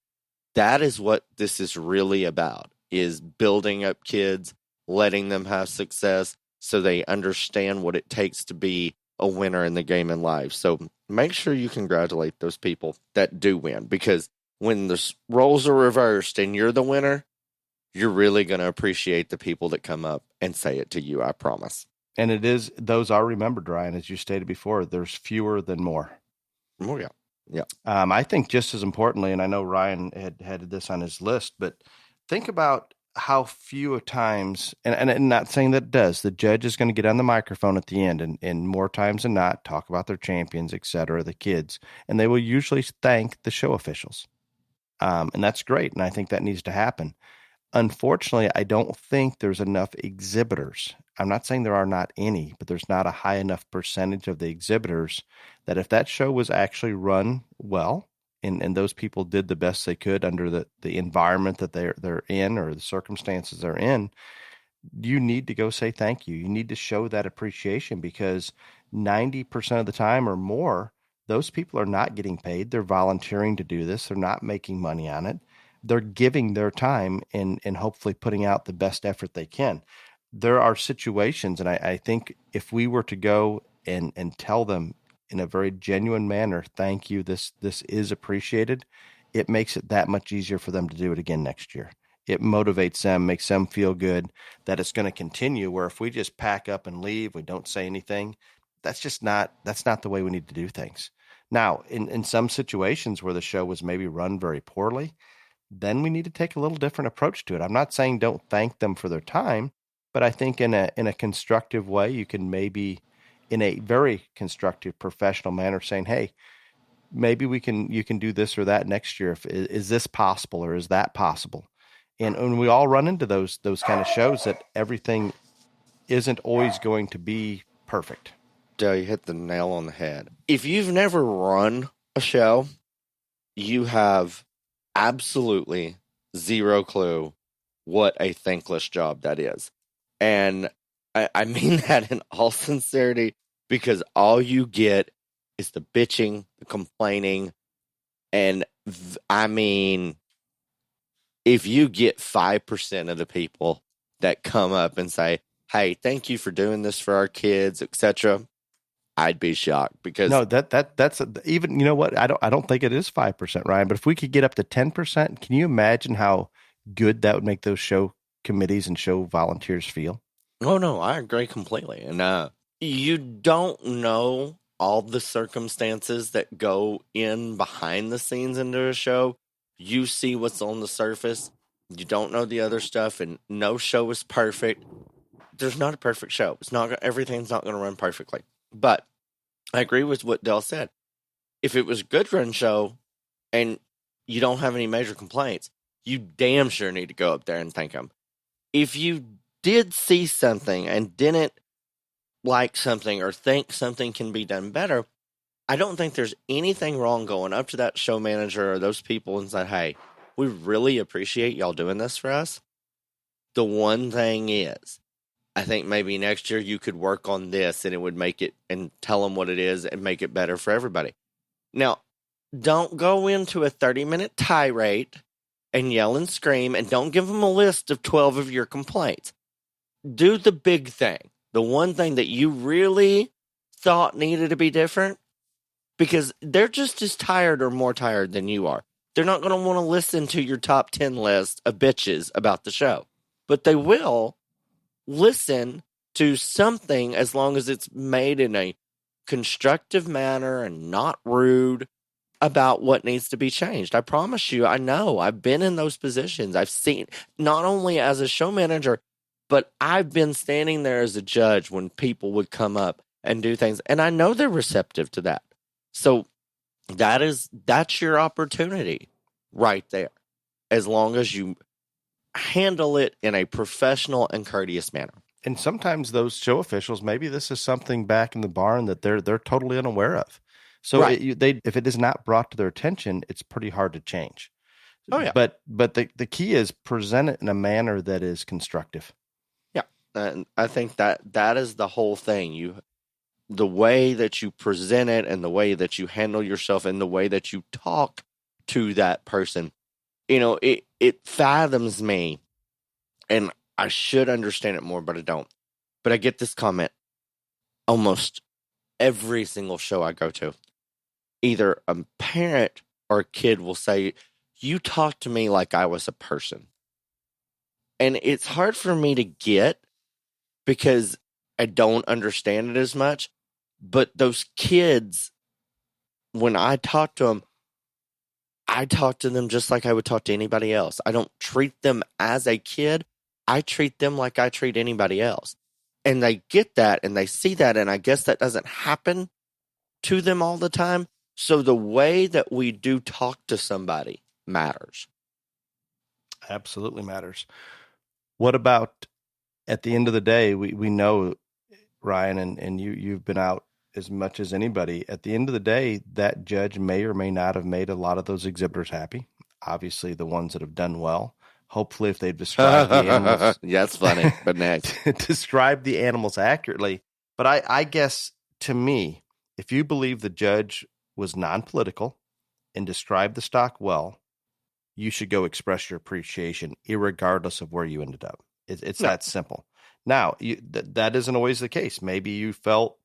Speaker 2: that is what this is really about, is building up kids, letting them have success so they understand what it takes to be a winner in the game in life. So make sure you congratulate those people that do win, because when the roles are reversed and you're the winner, you're really going to appreciate the people that come up and say it to you, I promise.
Speaker 3: And those are remembered, Ryan, as you stated before. There's fewer than more.
Speaker 2: Oh, yeah. Yeah.
Speaker 3: I think just as importantly, and I know Ryan had this on his list, but think about how few times, and not saying that it does, the judge is going to get on the microphone at the end and more times than not talk about their champions, et cetera, the kids, and they will usually thank the show officials. And that's great. And I think that needs to happen. Unfortunately, I don't think there's enough exhibitors. I'm not saying there are not any, but there's not a high enough percentage of the exhibitors that if that show was actually run well, and those people did the best they could under the environment that they're in or the circumstances they're in, you need to go say thank you. You need to show that appreciation, because 90% of the time or more, those people are not getting paid. They're volunteering to do this. They're not making money on it. They're giving their time and hopefully putting out the best effort they can. There are situations, and I think if we were to go and tell them in a very genuine manner, thank you, this is appreciated, it makes it that much easier for them to do it again next year. it motivates them, makes them feel good, that it's going to continue. Where if we just pack up and leave, we don't say anything, that's not the way we need to do things. Now, in some situations where the show was maybe run very poorly, then we need to take a little different approach to it. I'm not saying don't thank them for their time, but I think in a constructive way, you can maybe, in a very constructive, professional manner, saying, hey, maybe you can do this or that next year. Is this possible or is that possible? And we all run into those kind of shows that everything isn't always going to be perfect.
Speaker 2: Joe, you hit the nail on the head. If you've never run a show, you have absolutely zero clue what a thankless job that is. And I mean that in all sincerity, because all you get is the bitching, the complaining. And I mean, if you get 5% of the people that come up and say, hey, thank you for doing this for our kids, etc., I'd be shocked. Because
Speaker 3: no, that's even, you know what? I don't think it is 5%, Ryan, but if we could get up to 10%, can you imagine how good that would make those show committees and show volunteers feel?
Speaker 2: Oh no, I agree completely. And you don't know all the circumstances that go in behind the scenes into a show. You see what's on the surface. You don't know the other stuff, and no show is perfect. There's not a perfect show. Everything's not going to run perfectly. But I agree with what Dell said. If it was a good run show and you don't have any major complaints, you damn sure need to go up there and thank them. If you did see something and didn't like something or think something can be done better, I don't think there's anything wrong going up to that show manager or those people and say, hey, we really appreciate y'all doing this for us. The one thing is, I think maybe next year you could work on this and it would make it, and tell them what it is and make it better for everybody. Now, don't go into a 30-minute tirade and yell and scream, and don't give them a list of 12 of your complaints. Do the big thing. The one thing that you really thought needed to be different, because they're just as tired or more tired than you are. They're not going to want to listen to your top 10 list of bitches about the show, but they will listen to something as long as it's made in a constructive manner and not rude about what needs to be changed. I promise you, I know. I've been in those positions. I've seen, not only as a show manager, but I've been standing there as a judge when people would come up and do things, and I know they're receptive to that. So that's your opportunity right there, as long as you handle it in a professional and courteous manner.
Speaker 3: And sometimes those show officials, maybe this is something back in the barn that they're totally unaware of. So
Speaker 2: right.
Speaker 3: If it is not brought to their attention, it's pretty hard to change.
Speaker 2: Oh yeah.
Speaker 3: But the key is present it in a manner that is constructive.
Speaker 2: Yeah, and I think that is the whole thing. The way that you present it, and the way that you handle yourself, and the way that you talk to that person, it fathoms me, and I should understand it more, but I don't. But I get this comment almost every single show I go to. Either a parent or a kid will say, you talk to me like I was a person. And it's hard for me to get because I don't understand it as much. But those kids, when I talk to them, I talk to them just like I would talk to anybody else. I don't treat them as a kid. I treat them like I treat anybody else. And they get that and they see that. And I guess that doesn't happen to them all the time. So the way that we do talk to somebody matters.
Speaker 3: Absolutely matters. What about at the end of the day, we know, Ryan, and you've been out as much as anybody. At the end of the day, that judge may or may not have made a lot of those exhibitors happy. Obviously, the ones that have done well. Hopefully, if they've described the animals.
Speaker 2: Yeah, that's funny, but next.
Speaker 3: Describe the animals accurately. But I guess, to me, if you believe the judge was non-political and described the stock well, you should go express your appreciation, irregardless of where you ended up. It's that simple. Now, that isn't always the case. Maybe you felt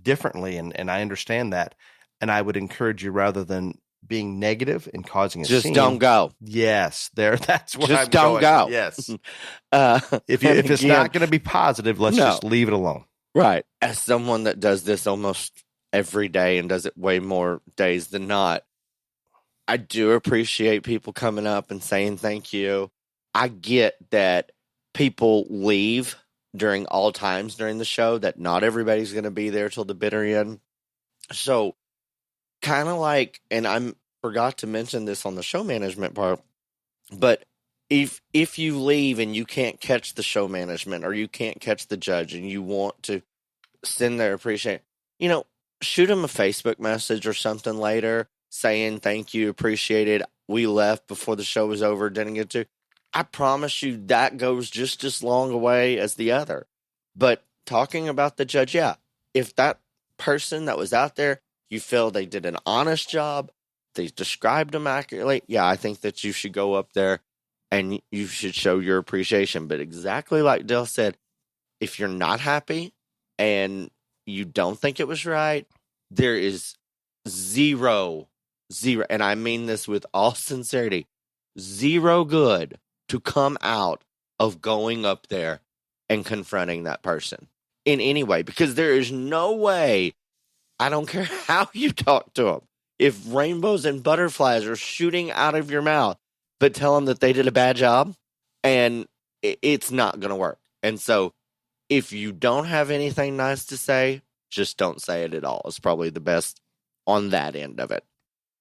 Speaker 3: differently, and I understand that. And I would encourage you, rather than being negative and causing a
Speaker 2: just
Speaker 3: scene,
Speaker 2: don't go.
Speaker 3: Yes, that's where
Speaker 2: just
Speaker 3: I'm
Speaker 2: don't
Speaker 3: going.
Speaker 2: go.
Speaker 3: Yes,
Speaker 2: if
Speaker 3: it's not going to be positive, let's just leave it alone.
Speaker 2: Right. As someone that does this almost every day and does it way more days than not, I do appreciate people coming up and saying thank you. I get that people leave during all times during the show, that not everybody's going to be there till the bitter end. So kind of like, and I forgot to mention this on the show management part, but if you leave and you can't catch the show management or you can't catch the judge and you want to send their appreciation, shoot them a Facebook message or something later saying thank you, appreciate it. We left before the show was over, didn't get to. I promise you that goes just as long away as the other. But talking about the judge, yeah, if that person that was out there, you feel they did an honest job, they described them accurately, yeah, I think that you should go up there and you should show your appreciation. But exactly like Dale said, if you're not happy and you don't think it was right, there is zero, and I mean this with all sincerity, zero good to come out of going up there and confronting that person in any way, because there is no way, I don't care how you talk to them, if rainbows and butterflies are shooting out of your mouth, but tell them that they did a bad job, and it's not going to work. And so if you don't have anything nice to say, just don't say it at all. It's probably the best on that end of it.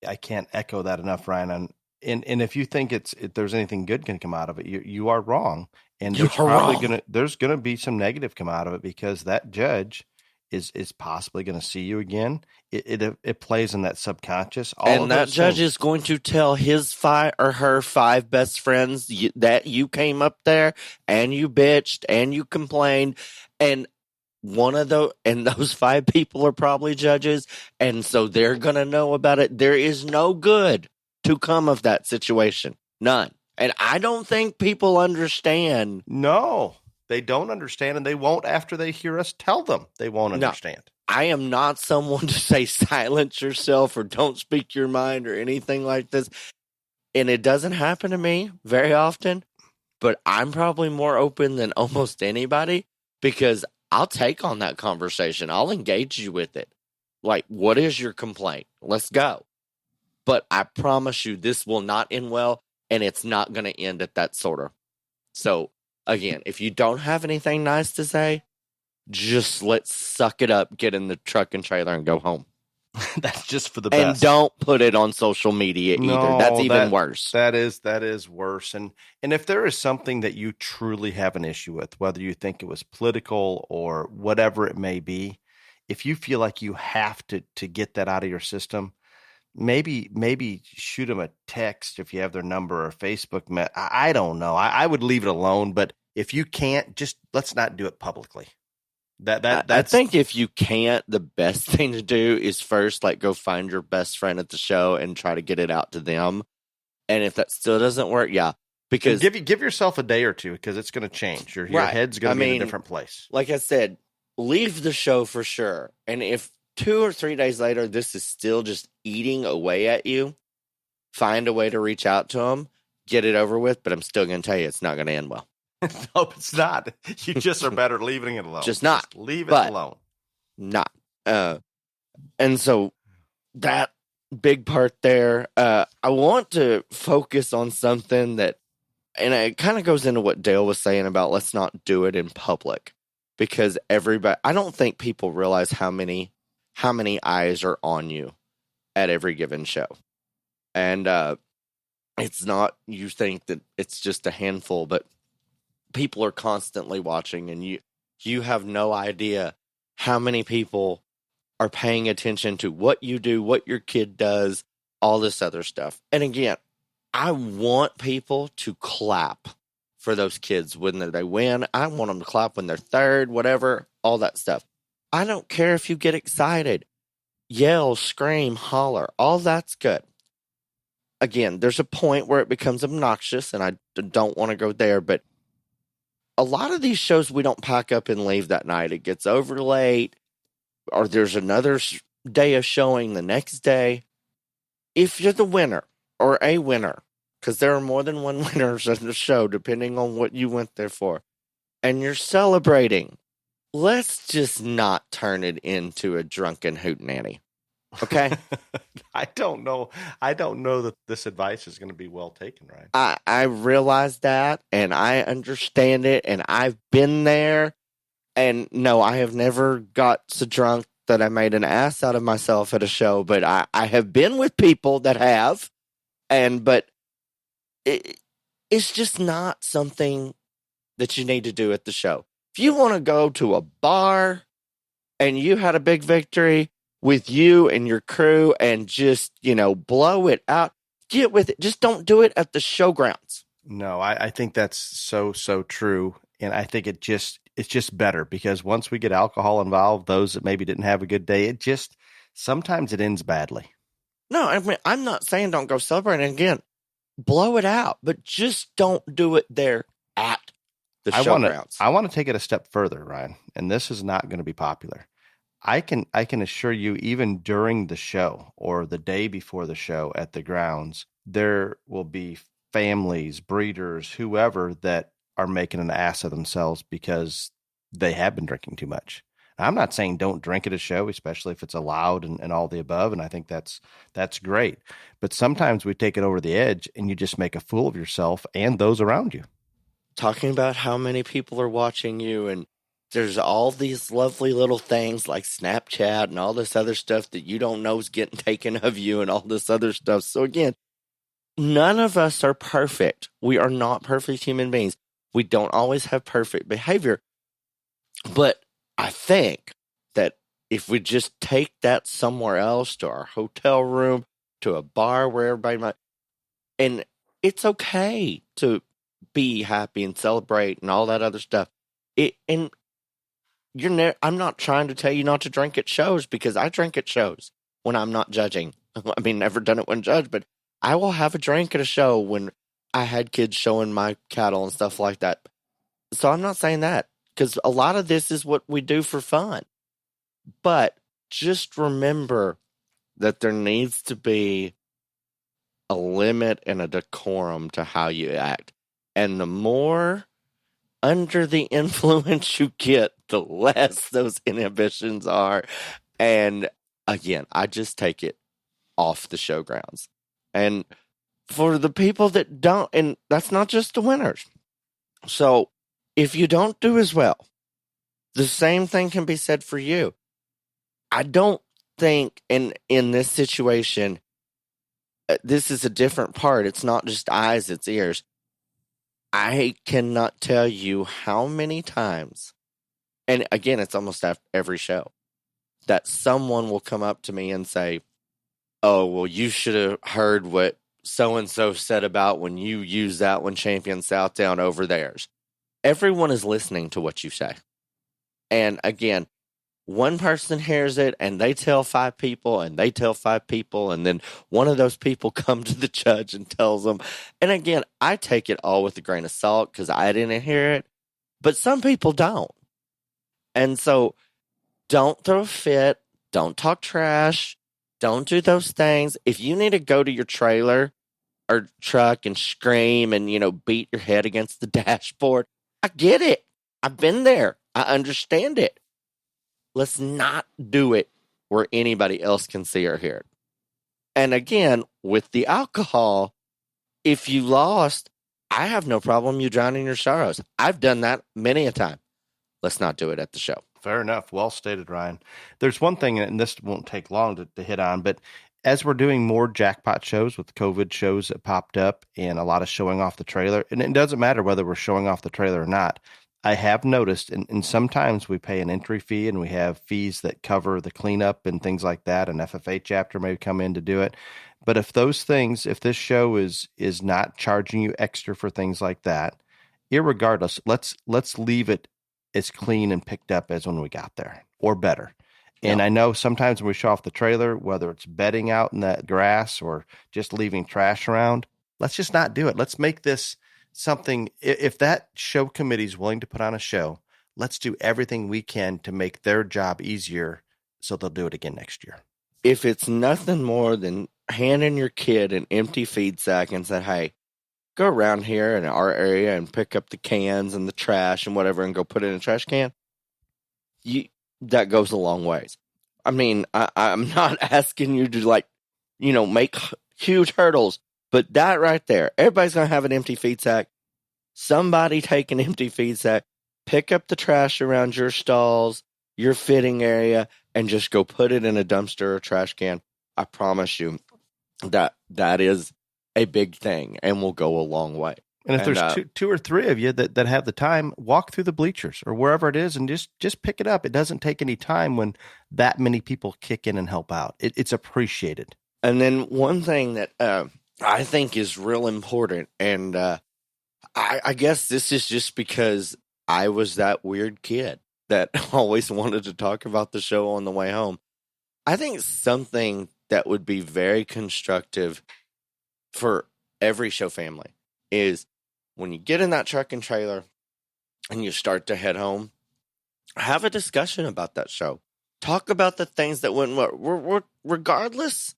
Speaker 3: I can't echo that enough, Ryan. And if you think there's anything good going to come out of it, you are wrong. And there's gonna be some negative come out of it, because that judge is possibly going to see you again. It plays in that subconscious.
Speaker 2: And that judge is going to tell his 5 or her 5 best friends that you came up there and you bitched and you complained, and those 5 people are probably judges, and so they're going to know about it. There is no good to come of that situation. None. And I don't think people understand.
Speaker 3: No, they don't understand, and they won't after they hear us tell them. They won't understand.
Speaker 2: No, I am not someone to say silence yourself or don't speak your mind or anything like this. And it doesn't happen to me very often, but I'm probably more open than almost anybody, because I'll take on that conversation. I'll engage you with it. Like, what is your complaint? Let's go. But I promise you, this will not end well, and it's not going to end at that sort of. So, again, if you don't have anything nice to say, just let's suck it up, get in the truck and trailer, and go home.
Speaker 3: That's just for the best.
Speaker 2: And don't put it on social media either. No, that's even worse.
Speaker 3: That is worse. And if there is something that you truly have an issue with, whether you think it was political or whatever it may be, if you feel like you have to get that out of your system, maybe shoot them a text if you have their number, or Facebook. I don't know. I would leave it alone. But if you can't, just let's not do it publicly.
Speaker 2: I think if you can't, the best thing to do is first go find your best friend at the show and try to get it out to them. And if that still doesn't work, yeah, because
Speaker 3: give yourself a day or two, because it's going to change. Your head's going to be in a different place.
Speaker 2: Like I said, leave the show for sure. And if 2 or 3 days later this is still just eating away at you, find a way to reach out to them, get it over with. But I'm still going to tell you, it's not going to end well.
Speaker 3: Nope, it's not. You just are better leaving it alone.
Speaker 2: Just
Speaker 3: leave it alone.
Speaker 2: Not. And so that big part there, I want to focus on something that, and it kind of goes into what Dale was saying about let's not do it in public, because I don't think people realize how many eyes are on you at every given show. And it's not, you think that it's just a handful, but people are constantly watching, and you have no idea how many people are paying attention to what you do, what your kid does, all this other stuff. And again, I want people to clap for those kids when they win. I want them to clap when they're third, whatever, all that stuff. I don't care if you get excited, yell, scream, holler, all that's good. Again, there's a point where it becomes obnoxious, and I don't want to go there, but a lot of these shows we don't pack up and leave that night. It gets over late, or there's another day of showing the next day. if you're the winner or a winner, because there are more than one winners in the show, depending on what you went there for, and you're celebrating, let's just not turn it into a drunken hootenanny. Okay?
Speaker 3: I don't know that this advice is going to be well taken, right?
Speaker 2: I realize that, and I understand it, and I've been there. And no, I have never got so drunk that I made an ass out of myself at a show, but I have been with people that have, but it's just not something that you need to do at the show. If you want to go to a bar and you had a big victory with you and your crew and just, blow it out, get with it. Just don't do it at the showgrounds.
Speaker 3: No, I think that's so true. And I think it's just better because once we get alcohol involved, those that maybe didn't have a good day, sometimes it ends badly.
Speaker 2: No, I mean, I'm not saying don't go celebrate. And again, blow it out, but just don't do it there at the showgrounds.
Speaker 3: I want to take it a step further, Ryan, and this is not going to be popular. I can assure you, even during the show or the day before the show at the grounds, there will be families, breeders, whoever that are making an ass of themselves because they have been drinking too much. I'm not saying don't drink at a show, especially if it's allowed and all the above. And I think that's great. But sometimes we take it over the edge and you just make a fool of yourself and those around you.
Speaker 2: Talking about how many people are watching you, and there's all these lovely little things like Snapchat and all this other stuff that you don't know is getting taken of you and all this other stuff. So again, none of us are perfect. We are not perfect human beings. We don't always have perfect behavior. But I think that if we just take that somewhere else, to our hotel room, to a bar where everybody might, and it's okay to be happy and celebrate and all that other stuff. I'm not trying to tell you not to drink at shows, because I drink at shows when I'm not judging. I mean, never done it when judged, but I will have a drink at a show when I had kids showing my cattle and stuff like that. So I'm not saying that, because a lot of this is what we do for fun. But just remember that there needs to be a limit and a decorum to how you act. And the more under the influence you get, the less those inhibitions are. And again, I just take it off the showgrounds. And for the people that don't, and that's not just the winners. So if you don't do as well, the same thing can be said for you. I don't think in this situation, this is a different part. It's not just eyes, it's ears. I cannot tell you how many times, and again, it's almost every show, that someone will come up to me and say, oh, well, you should have heard what so-and-so said about when you used that when Champion Southdown over theirs. Everyone is listening to what you say. And again, one person hears it and they tell 5 people and they tell 5 people, and then one of those people come to the judge and tells them. And again, I take it all with a grain of salt because I didn't hear it, but some people don't. And so don't throw a fit, don't talk trash, don't do those things. If you need to go to your trailer or truck and scream and, beat your head against the dashboard, I get it. I've been there. I understand it. Let's not do it where anybody else can see or hear it. And again, with the alcohol, if you lost, I have no problem you drowning your sorrows. I've done that many a time. Let's not do it at the show.
Speaker 3: Fair enough. Well stated, Ryan. There's one thing, and this won't take long to hit on, but as we're doing more jackpot shows with COVID shows that popped up and a lot of showing off the trailer, and it doesn't matter whether we're showing off the trailer or not, I have noticed, and sometimes we pay an entry fee and we have fees that cover the cleanup and things like that. An FFA chapter may come in to do it. But if this show is not charging you extra for things like that, irregardless, let's leave it as clean and picked up as when we got there, or better. And I know sometimes when we show off the trailer, whether it's bedding out in the grass or just leaving trash around, let's just not do it. Let's make this something. If that show committee is willing to put on a show, let's do everything we can to make their job easier so they'll do it again next year.
Speaker 2: If it's nothing more than handing your kid an empty feed sack and said, hey, go around here in our area and pick up the cans and the trash and whatever and go put it in a trash can, that goes a long ways. I mean, I'm not asking you to make huge hurdles, but that right there, everybody's going to have an empty feed sack. Somebody take an empty feed sack, pick up the trash around your stalls, your fitting area, and just go put it in a dumpster or trash can. I promise you that is a big thing and will go a long way.
Speaker 3: And if there's two or three of you that have the time, walk through the bleachers or wherever it is and just pick it up. It doesn't take any time when that many people kick in and help out. It's appreciated.
Speaker 2: And then one thing that I think is real important, and I guess this is just because I was that weird kid that always wanted to talk about the show on the way home. I think something that would be very constructive for every show family is when you get in that truck and trailer and you start to head home, have a discussion about that show. Talk about the things that went well, regardless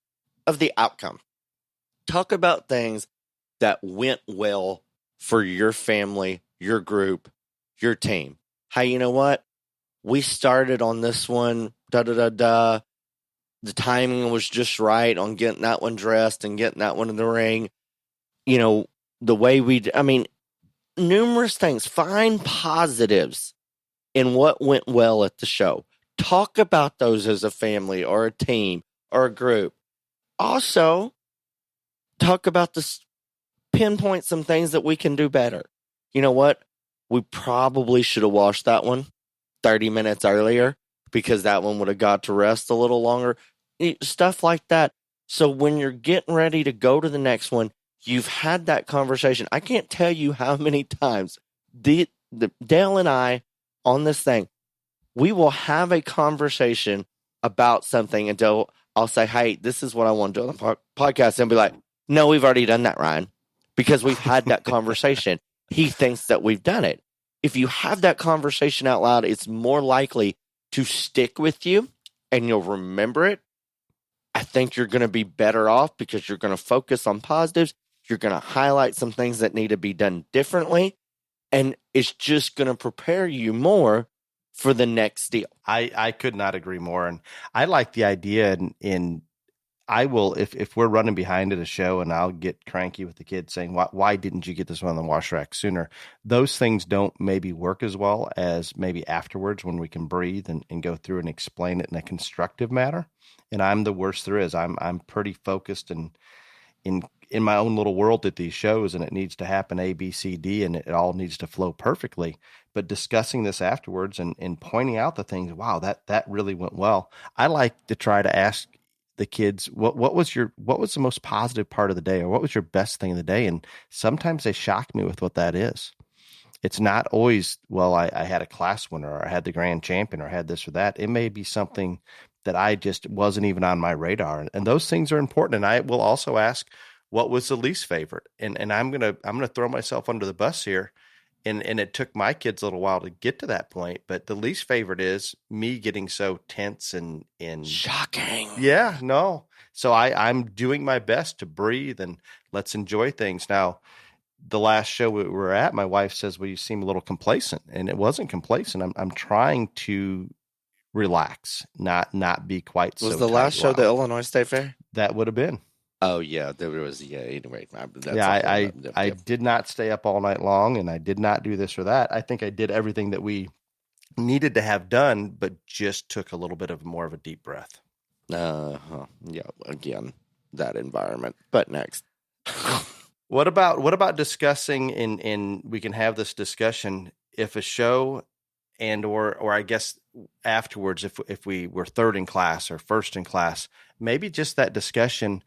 Speaker 2: of the outcome. Talk about things that went well for your family, your group, your team. Hey, you know what? We started on this one, The timing was just right on getting that one dressed and getting that one in the ring. The way numerous things. Find positives in what went well at the show. Talk about those as a family or a team or a group. Also, talk about pinpoint some things that we can do better. You know what? We probably should have watched that one 30 minutes earlier because that one would have got to rest a little longer. Stuff like that. So when you're getting ready to go to the next one, you've had that conversation. I can't tell you how many times Dale and I on this thing, we will have a conversation about something until I'll say, hey, this is what I want to do on the podcast. And be like, no, we've already done that, Ryan, because we've had that conversation. He thinks that we've done it. If you have that conversation out loud, it's more likely to stick with you and you'll remember it. I think you're going to be better off because you're going to focus on positives. You're going to highlight some things that need to be done differently. And it's just going to prepare you more for the next deal.
Speaker 3: I could not agree more. And I like the idea in I will, if we're running behind at a show and I'll get cranky with the kids saying, why didn't you get this one on the wash rack sooner? Those things don't maybe work as well as maybe afterwards when we can breathe and go through and explain it in a constructive manner. And I'm the worst there is. I'm pretty focused and in my own little world at these shows, and it needs to happen A, B, C, D, and it all needs to flow perfectly. But discussing this afterwards and pointing out the things, wow, that really went well. I like to try to ask the kids, what was the most positive part of the day, or what was your best thing of the day? And sometimes they shock me with what that is. It's not always, well, I had a class winner, or I had the grand champion, or I had this or that. It may be something that I just wasn't even on my radar. And those things are important. And I will also ask, what was the least favorite? And I'm gonna throw myself under the bus here. And it took my kids a little while to get to that point, but the least favorite is me getting so tense and
Speaker 2: shocking.
Speaker 3: Yeah, no. So I'm doing my best to breathe and let's enjoy things. Now, the last show we were at, my wife says, well, you seem a little complacent, and it wasn't complacent. I'm trying to relax, not be quite so.
Speaker 2: Was the last show the Illinois State Fair?
Speaker 3: That would have been.
Speaker 2: Oh yeah, there was. Yeah, anyway,
Speaker 3: I did not stay up all night long, and I did not do this or that. I think I did everything that we needed to have done, but just took a little bit of more of a deep breath.
Speaker 2: Yeah, again, that environment. But next,
Speaker 3: what about discussing in we can have this discussion if a show and or I guess afterwards if we were third in class or first in class, maybe just that discussion.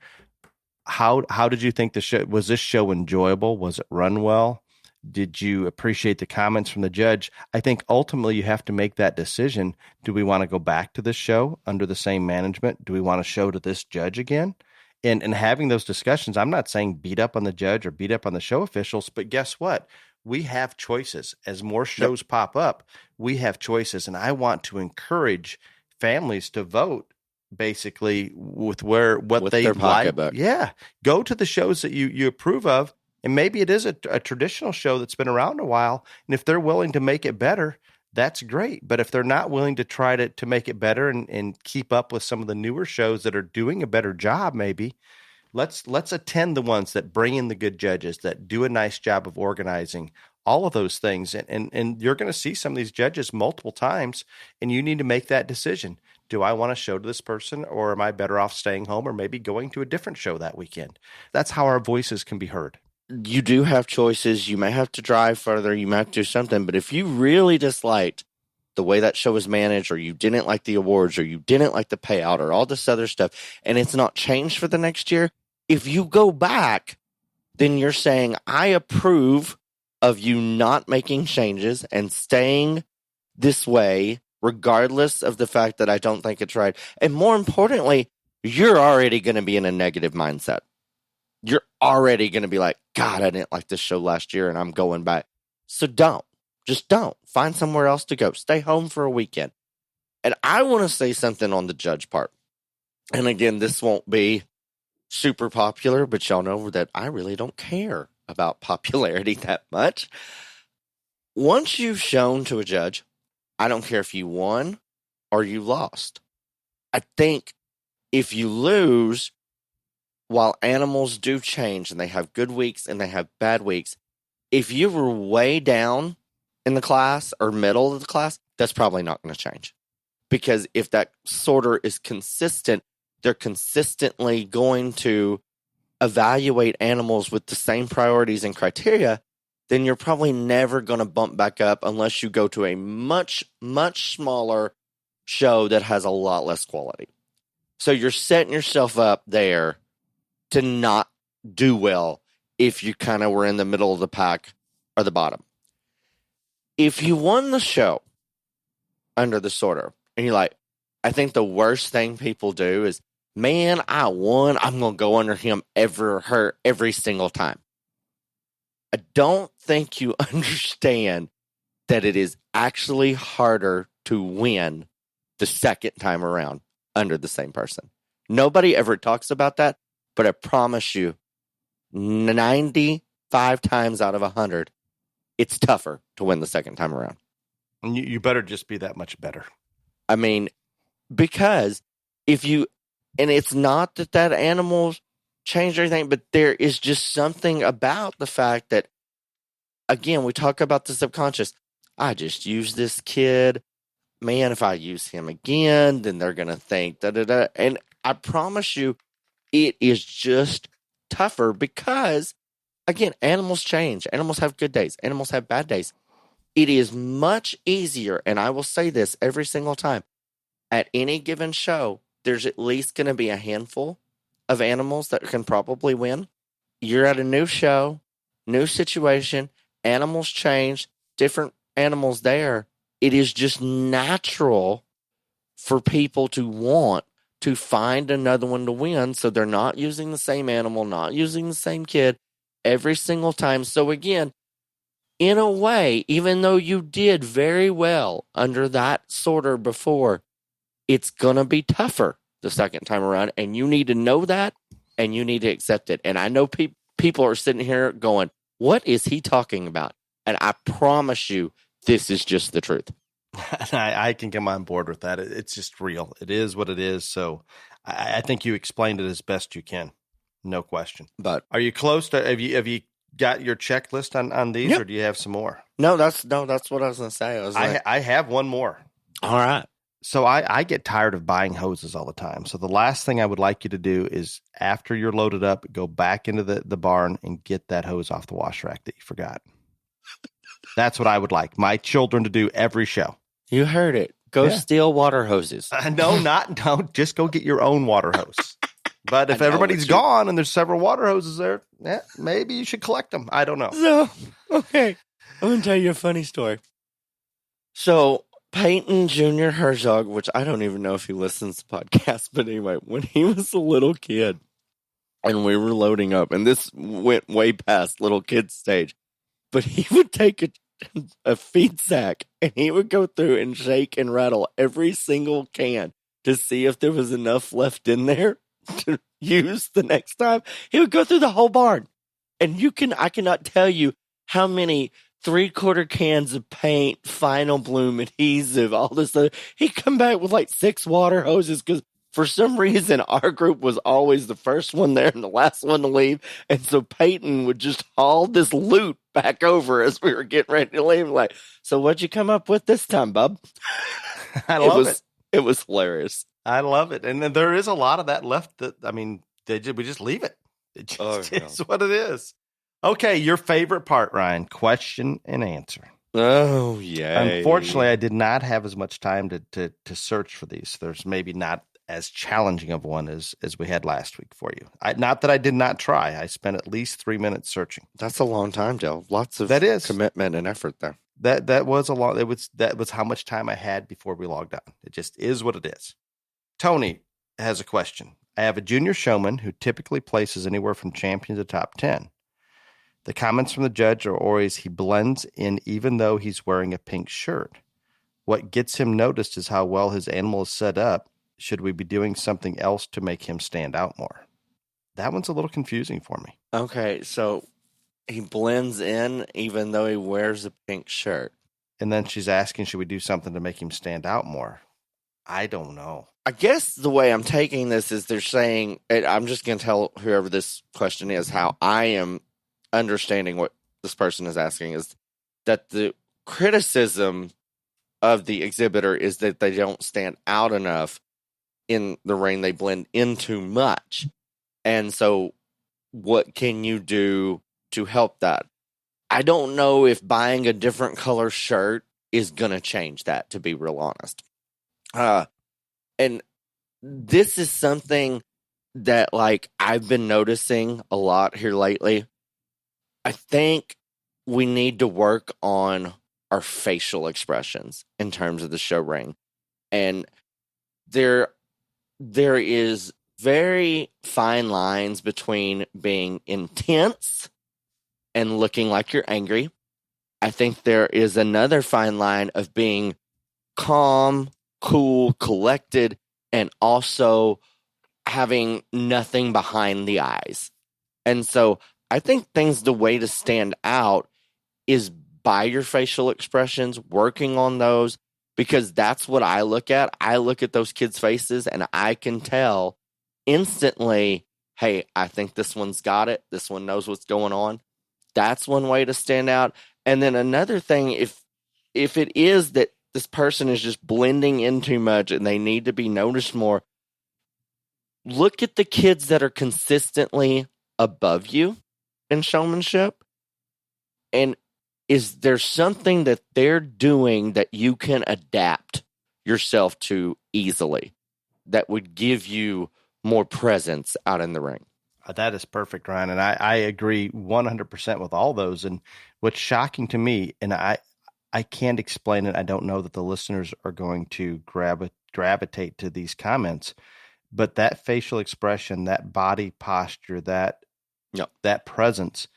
Speaker 3: How did you think the show was? This show enjoyable? Was it run well? Did you appreciate the comments from the judge? I think ultimately you have to make that decision. Do we want to go back to this show under the same management? Do we want to show to this judge again? And having those discussions, I'm not saying beat up on the judge or beat up on the show officials, but guess what? We have choices. As more shows pop up, we have choices. And I want to encourage families to vote basically with what they
Speaker 2: their
Speaker 3: like.
Speaker 2: pocketbook.
Speaker 3: Yeah. Go to the shows that you approve of. And maybe it is a traditional show that's been around a while. And if they're willing to make it better, that's great. But if they're not willing to try to make it better and keep up with some of the newer shows that are doing a better job, maybe let's attend the ones that bring in the good judges, that do a nice job of organizing, all of those things. And you're going to see some of these judges multiple times, and you need to make that decision. Do I want to show to this person, or am I better off staying home or maybe going to a different show that weekend? That's how our voices can be heard.
Speaker 2: You do have choices. You may have to drive further. You might have to do something. But if you really disliked the way that show was managed, or you didn't like the awards, or you didn't like the payout, or all this other stuff, and it's not changed for the next year, if you go back, then you're saying, I approve of you not making changes and staying this way, regardless of the fact that I don't think it's right. And more importantly, you're already going to be in a negative mindset. You're already going to be like, God, I didn't like this show last year and I'm going back. So just don't. Find somewhere else to go. Stay home for a weekend. And I want to say something on the judge part. And again, this won't be super popular, but y'all know that I really don't care about popularity that much. Once you've shown to a judge, I don't care if you won or you lost. I think if you lose, while animals do change and they have good weeks and they have bad weeks, if you were way down in the class or middle of the class, that's probably not going to change. Because if that sorter is consistent, they're consistently going to evaluate animals with the same priorities and criteria, then you're probably never going to bump back up unless you go to a much, much smaller show that has a lot less quality. So you're setting yourself up there to not do well if you kind of were in the middle of the pack or the bottom. If you won the show under the sorter, and you're like, I think the worst thing people do is, man, I won, I'm going to go under him every single time. I don't think you understand that it is actually harder to win the second time around under the same person. Nobody ever talks about that, but I promise you, 95 times out of 100, it's tougher to win the second time around.
Speaker 3: And you better just be that much better.
Speaker 2: I mean, because if you, and it's not that animals change everything, but there is just something about the fact that, again, we talk about the subconscious. I just use this kid. Man, if I use him again, then they're going to think da-da-da. And I promise you, it is just tougher because, again, animals change. Animals have good days. Animals have bad days. It is much easier, and I will say this every single time, at any given show, there's at least going to be a handful of animals that can probably win. You're at a new show, new situation, animals change, different animals there. It is just natural for people to want to find another one to win, so they're not using the same animal, not using the same kid every single time. So again, in a way, even though you did very well under that sorter before, it's going to be tougher the second time around, and you need to know that, and you need to accept it. And I know people are sitting here going, what is he talking about? And I promise you, this is just the truth.
Speaker 3: I can come on board with that. It's just real. It is what it is. So I think you explained it as best you can. No question.
Speaker 2: But
Speaker 3: are you close to, have you got your checklist on these, or do you have some more?
Speaker 2: No, that's what I was going to say.
Speaker 3: I have one more.
Speaker 2: All right.
Speaker 3: So I get tired of buying hoses all the time. So the last thing I would like you to do is, after you're loaded up, go back into the barn and get that hose off the wash rack that you forgot. That's what I would like my children to do every show.
Speaker 2: You heard it. Go steal water hoses.
Speaker 3: Don't just go get your own water hose. But if everybody's gone and there's several water hoses there, maybe you should collect them. I don't know.
Speaker 2: So, okay. I'm going to tell you a funny story. So, Peyton Jr. Herzog, which I don't even know if he listens to podcasts, but anyway, when he was a little kid and we were loading up, and this went way past little kid stage, but he would take a feed sack and he would go through and shake and rattle every single can to see if there was enough left in there to use the next time. He would go through the whole barn. And I cannot tell you how many 3/4 cans of paint, Final Bloom adhesive, all this stuff. He'd come back with like 6 water hoses because for some reason our group was always the first one there and the last one to leave. And so Peyton would just haul this loot back over as we were getting ready to leave. Like, so what'd you come up with this time, bub?
Speaker 3: I love it.
Speaker 2: It was hilarious.
Speaker 3: I love it. And then there is a lot of that left we just leave it. It just is what it is. Okay, your favorite part, Ryan, question and answer.
Speaker 2: Oh, yeah.
Speaker 3: Unfortunately, I did not have as much time to search for these. There's maybe not as challenging of one as we had last week for you. Not that I did not try. I spent at least 3 minutes searching.
Speaker 2: That's a long time, Dale. Lots of commitment and effort there.
Speaker 3: That was a lot. That was how much time I had before we logged on. It just is what it is. Tony has a question. I have a junior showman who typically places anywhere from champion to top 10. The comments from the judge are always he blends in even though he's wearing a pink shirt. What gets him noticed is how well his animal is set up. Should we be doing something else to make him stand out more? That one's a little confusing for me.
Speaker 2: Okay, so he blends in even though he wears a pink shirt.
Speaker 3: And then she's asking, should we do something to make him stand out more? I don't know.
Speaker 2: I guess the way I'm taking this is they're saying, I'm just going to tell whoever this question is how I am understanding what this person is asking is that the criticism of the exhibitor is that they don't stand out enough in the ring. They blend in too much. And so what can you do to help that? I don't know if buying a different color shirt is going to change that, to be real honest. And this is something that like I've been noticing a lot here lately. I think we need to work on our facial expressions in terms of the show ring. And there is very fine lines between being intense and looking like you're angry. I think there is another fine line of being calm, cool, collected, and also having nothing behind the eyes. And so I think the way to stand out is by your facial expressions, working on those, because that's what I look at. I look at those kids' faces and I can tell instantly, hey, I think this one's got it. This one knows what's going on. That's one way to stand out. And then another thing, if it is that this person is just blending in too much and they need to be noticed more, look at the kids that are consistently above you in showmanship. And is there something that they're doing that you can adapt yourself to easily that would give you more presence out in the ring?
Speaker 3: That is perfect, Ryan. And I agree 100% with all those. And what's shocking to me, and I can't explain it. I don't know that the listeners are going to gravitate to these comments, but that facial expression, that body posture, that presence,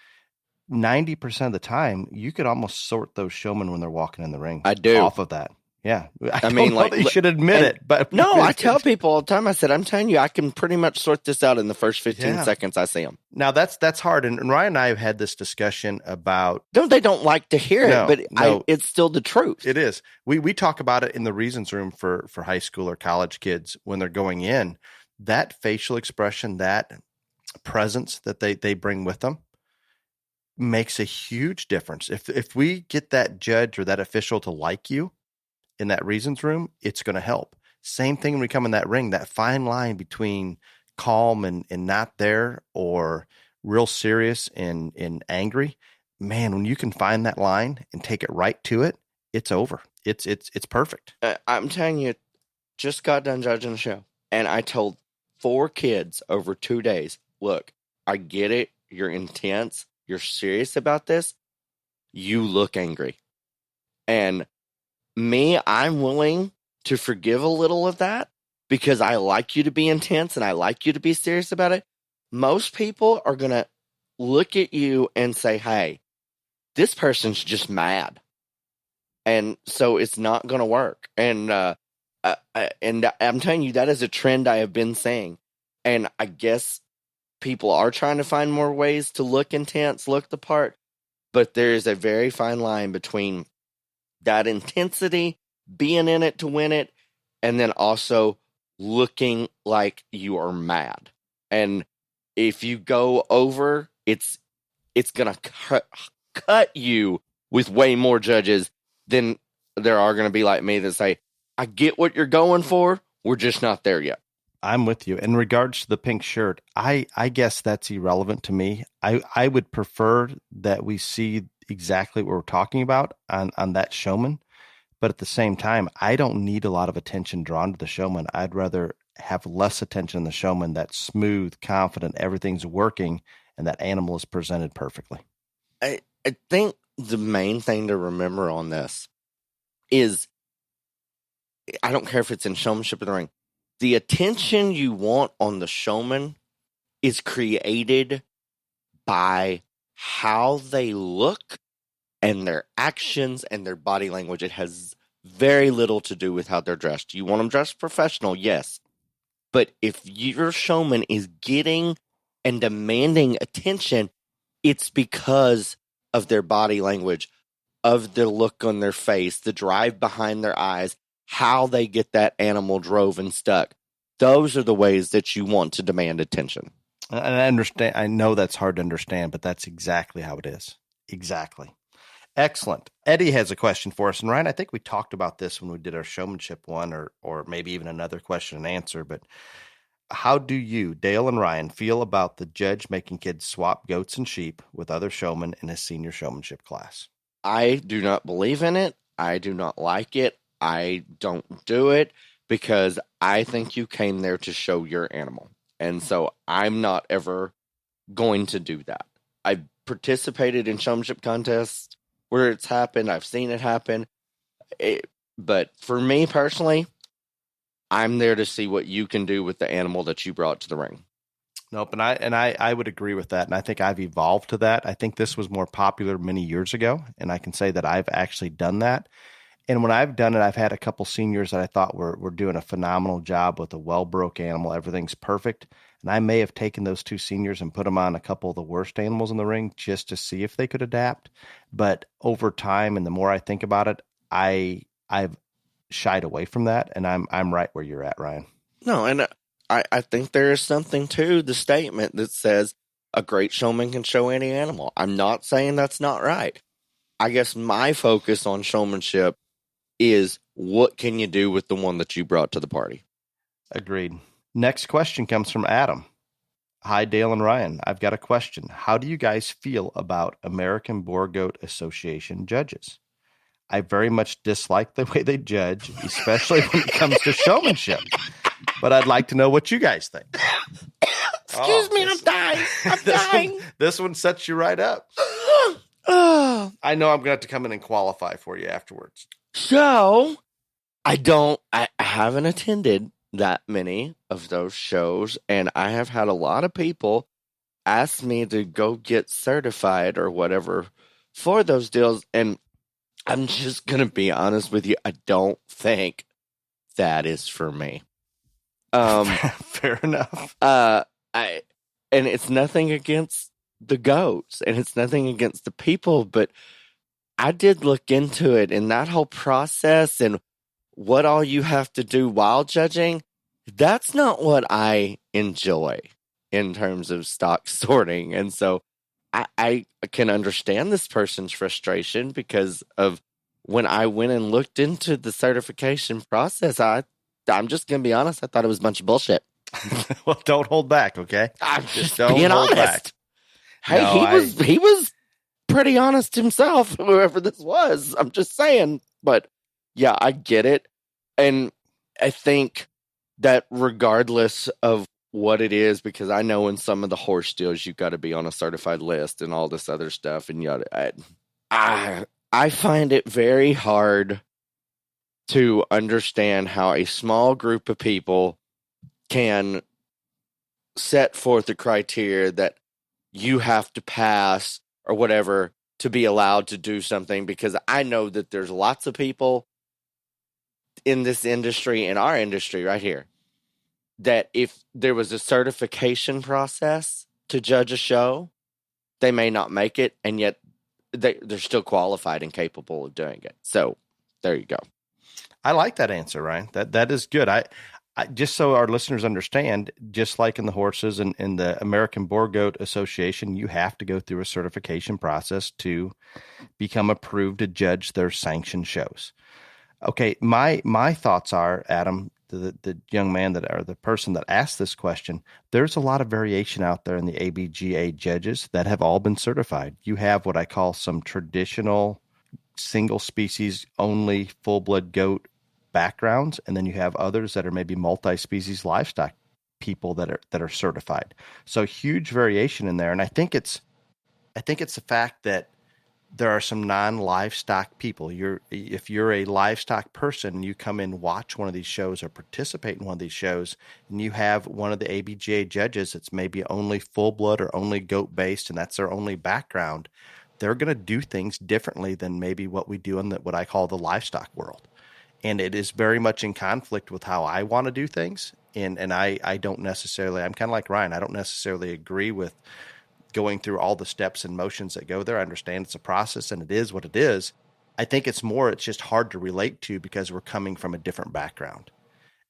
Speaker 3: 90% of the time, you could almost sort those showmen when they're walking in the ring.
Speaker 2: I do.
Speaker 3: Off of that. Yeah. I mean, like, you should admit it, but
Speaker 2: no, I tell people all the time, I said, I'm telling you, I can pretty much sort this out in the first 15 seconds I see them.
Speaker 3: Now that's hard. And Ryan and I have had this discussion about,
Speaker 2: they don't like to hear it, but it's still the truth.
Speaker 3: It is. We talk about it in the reasons room for high school or college kids when they're going in. That facial expression, that presence that they bring with them makes a huge difference. If we get that judge or that official to like you in that reasons room, it's going to help. Same thing when we come in that ring, that fine line between calm and not there, or real serious and angry. Man, when you can find that line and take it right to it, it's over. It's perfect.
Speaker 2: I'm telling you, just got done judging the show, and I told 4 kids over 2 days, look, I get it. You're intense. You're serious about this. You look angry. And me, I'm willing to forgive a little of that because I like you to be intense and I like you to be serious about it. Most people are going to look at you and say, hey, this person's just mad. And so it's not going to work. And and I'm telling you, that is a trend I have been seeing. And I guess people are trying to find more ways to look intense, look the part. But there is a very fine line between that intensity, being in it to win it, and then also looking like you are mad. And if you go over, it's going to cut you with way more judges than there are going to be like me that say, I get what you're going for. We're just not there yet.
Speaker 3: I'm with you. In regards to the pink shirt, I guess that's irrelevant to me. I would prefer that we see exactly what we're talking about on that showman. But at the same time, I don't need a lot of attention drawn to the showman. I'd rather have less attention on the showman that's smooth, confident, everything's working, and that animal is presented perfectly.
Speaker 2: I think the main thing to remember on this is, I don't care if it's in showmanship or the ring, the attention you want on the showman is created by how they look and their actions and their body language. It has very little to do with how they're dressed. You want them dressed professional, yes. But if your showman is getting and demanding attention, it's because of their body language, of the look on their face, the drive behind their eyes, how they get that animal drove and stuck. Those are the ways that you want to demand attention.
Speaker 3: And I understand. I know that's hard to understand, but that's exactly how it is. Exactly. Excellent. Eddie has a question for us. And Ryan, I think we talked about this when we did our showmanship one, or maybe even another question and answer. But how do you, Dale and Ryan, feel about the judge making kids swap goats and sheep with other showmen in his senior showmanship class?
Speaker 2: I do not believe in it. I do not like it. I don't do it because I think you came there to show your animal. And so I'm not ever going to do that. I've participated in showmanship contests where it's happened. I've seen it happen. But for me personally, I'm there to see what you can do with the animal that you brought to the ring.
Speaker 3: Nope. And I would agree with that. And I think I've evolved to that. I think this was more popular many years ago. And I can say that I've actually done that. And when I've done it, I've had a couple seniors that I thought were doing a phenomenal job with a well-broke animal. Everything's perfect. And I may have taken those two seniors and put them on a couple of the worst animals in the ring just to see if they could adapt. But over time, and the more I think about it, I've shied away from that. And I'm right where you're at, Ryan.
Speaker 2: No, and I think there is something to the statement that says a great showman can show any animal. I'm not saying that's not right. I guess my focus on showmanship is what can you do with the one that you brought to the party?
Speaker 3: Agreed. Next question comes from Adam. Hi, Dale and Ryan. I've got a question. How do you guys feel about American Boar Goat Association judges? I very much dislike the way they judge, especially when it comes to showmanship. But I'd like to know what you guys think.
Speaker 2: Excuse me, I'm dying. I'm dying.
Speaker 3: This one sets you right up. I know I'm going to have to come in and qualify for you afterwards.
Speaker 2: So, I haven't attended that many of those shows, and I have had a lot of people ask me to go get certified or whatever for those deals, and I'm just going to be honest with you, I don't think that is for me.
Speaker 3: Fair enough.
Speaker 2: And it's nothing against the goats, and it's nothing against the people, but I did look into it, and that whole process and what all you have to do while judging, that's not what I enjoy in terms of stock sorting. And so I can understand this person's frustration because of when I went and looked into the certification process, I'm just going to be honest, I thought it was a bunch of bullshit.
Speaker 3: Well, don't hold back, okay?
Speaker 2: I'm just being honest. Back. Hey, no, he was pretty honest himself, whoever this was. I'm just saying. But yeah, I get it. And I think that regardless of what it is, because I know in some of the horse deals, you've got to be on a certified list and all this other stuff. And I find it very hard to understand how a small group of people can set forth a criteria that you have to pass or whatever to be allowed to do something, because I know that there's lots of people in this industry, in our industry right here, that if there was a certification process to judge a show, they may not make it, and yet they're still qualified and capable of doing it. So there you go.
Speaker 3: I like that answer, Ryan. That is good. I just so our listeners understand, just like in the horses and in the American Boar Goat Association, you have to go through a certification process to become approved to judge their sanctioned shows. Okay, my thoughts are, Adam, the young man the person that asked this question, there's a lot of variation out there in the ABGA judges that have all been certified. You have what I call some traditional single species only full-blood goat backgrounds, and then you have others that are maybe multi-species livestock people that are certified. So huge variation in there, and I think it's the fact that there are some non-livestock people. If you're a livestock person, you come in, watch one of these shows or participate in one of these shows, and you have one of the ABGA judges that's maybe only full-blood or only goat-based, and that's their only background, they're going to do things differently than maybe what we do in what I call the livestock world. And it is very much in conflict with how I want to do things. And I don't necessarily, I'm kind of like Ryan, I don't necessarily agree with going through all the steps and motions that go there. I understand it's a process and it is what it is. I think it's just hard to relate to because we're coming from a different background.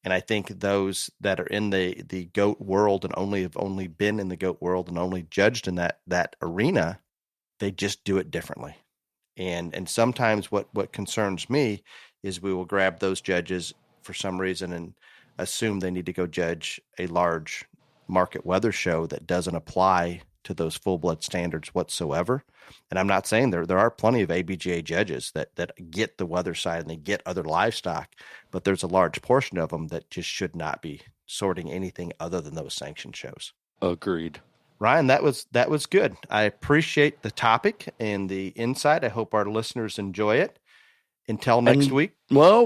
Speaker 3: And I think those that are in the goat world and have only been in the goat world and only judged in that arena, they just do it differently. And sometimes what concerns me is we will grab those judges for some reason and assume they need to go judge a large market weather show that doesn't apply to those full-blood standards whatsoever. And I'm not saying there are plenty of ABGA judges that get the weather side and they get other livestock, but there's a large portion of them that just should not be sorting anything other than those sanctioned shows.
Speaker 2: Agreed.
Speaker 3: Ryan, that was good. I appreciate the topic and the insight. I hope our listeners enjoy it. Until next week.
Speaker 2: Whoa.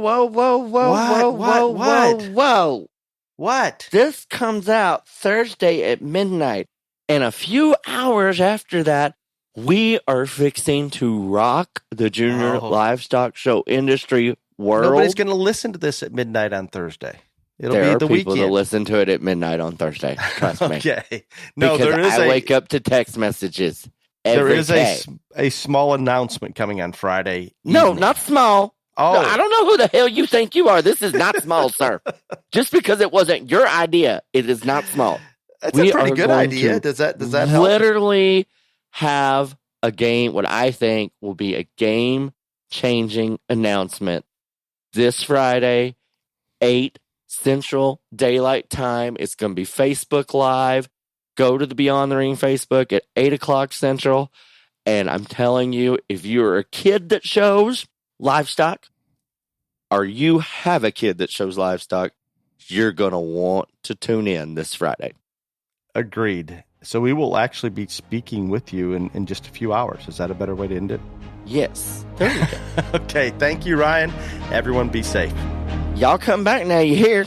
Speaker 3: What?
Speaker 2: This comes out Thursday at midnight. And a few hours after that, we are fixing to rock the junior livestock show industry world.
Speaker 3: Nobody's going to listen to this at midnight on Thursday. It'll
Speaker 2: be the weekend. There are people that listen to it at midnight on Thursday. Trust me.
Speaker 3: Okay. No,
Speaker 2: because I wake up to text messages. There is
Speaker 3: a small announcement coming on Friday.
Speaker 2: No, not small.
Speaker 3: Oh,
Speaker 2: no, I don't know who the hell you think you are. This is not small, sir. Just because it wasn't your idea, it is not small.
Speaker 3: That's a pretty good idea. Does that help?
Speaker 2: Literally have a game, what I think will be a game-changing announcement this Friday, 8 Central Daylight Time. It's going to be Facebook Live. Go to the Beyond the Ring Facebook at 8 o'clock Central. And I'm telling you, if you're a kid that shows livestock, or you have a kid that shows livestock, you're going to want to tune in this Friday.
Speaker 3: Agreed. So we will actually be speaking with you in just a few hours. Is that a better way to end it?
Speaker 2: Yes. There you go.
Speaker 3: Okay. Thank you, Ryan. Everyone be safe.
Speaker 2: Y'all come back now, you hear?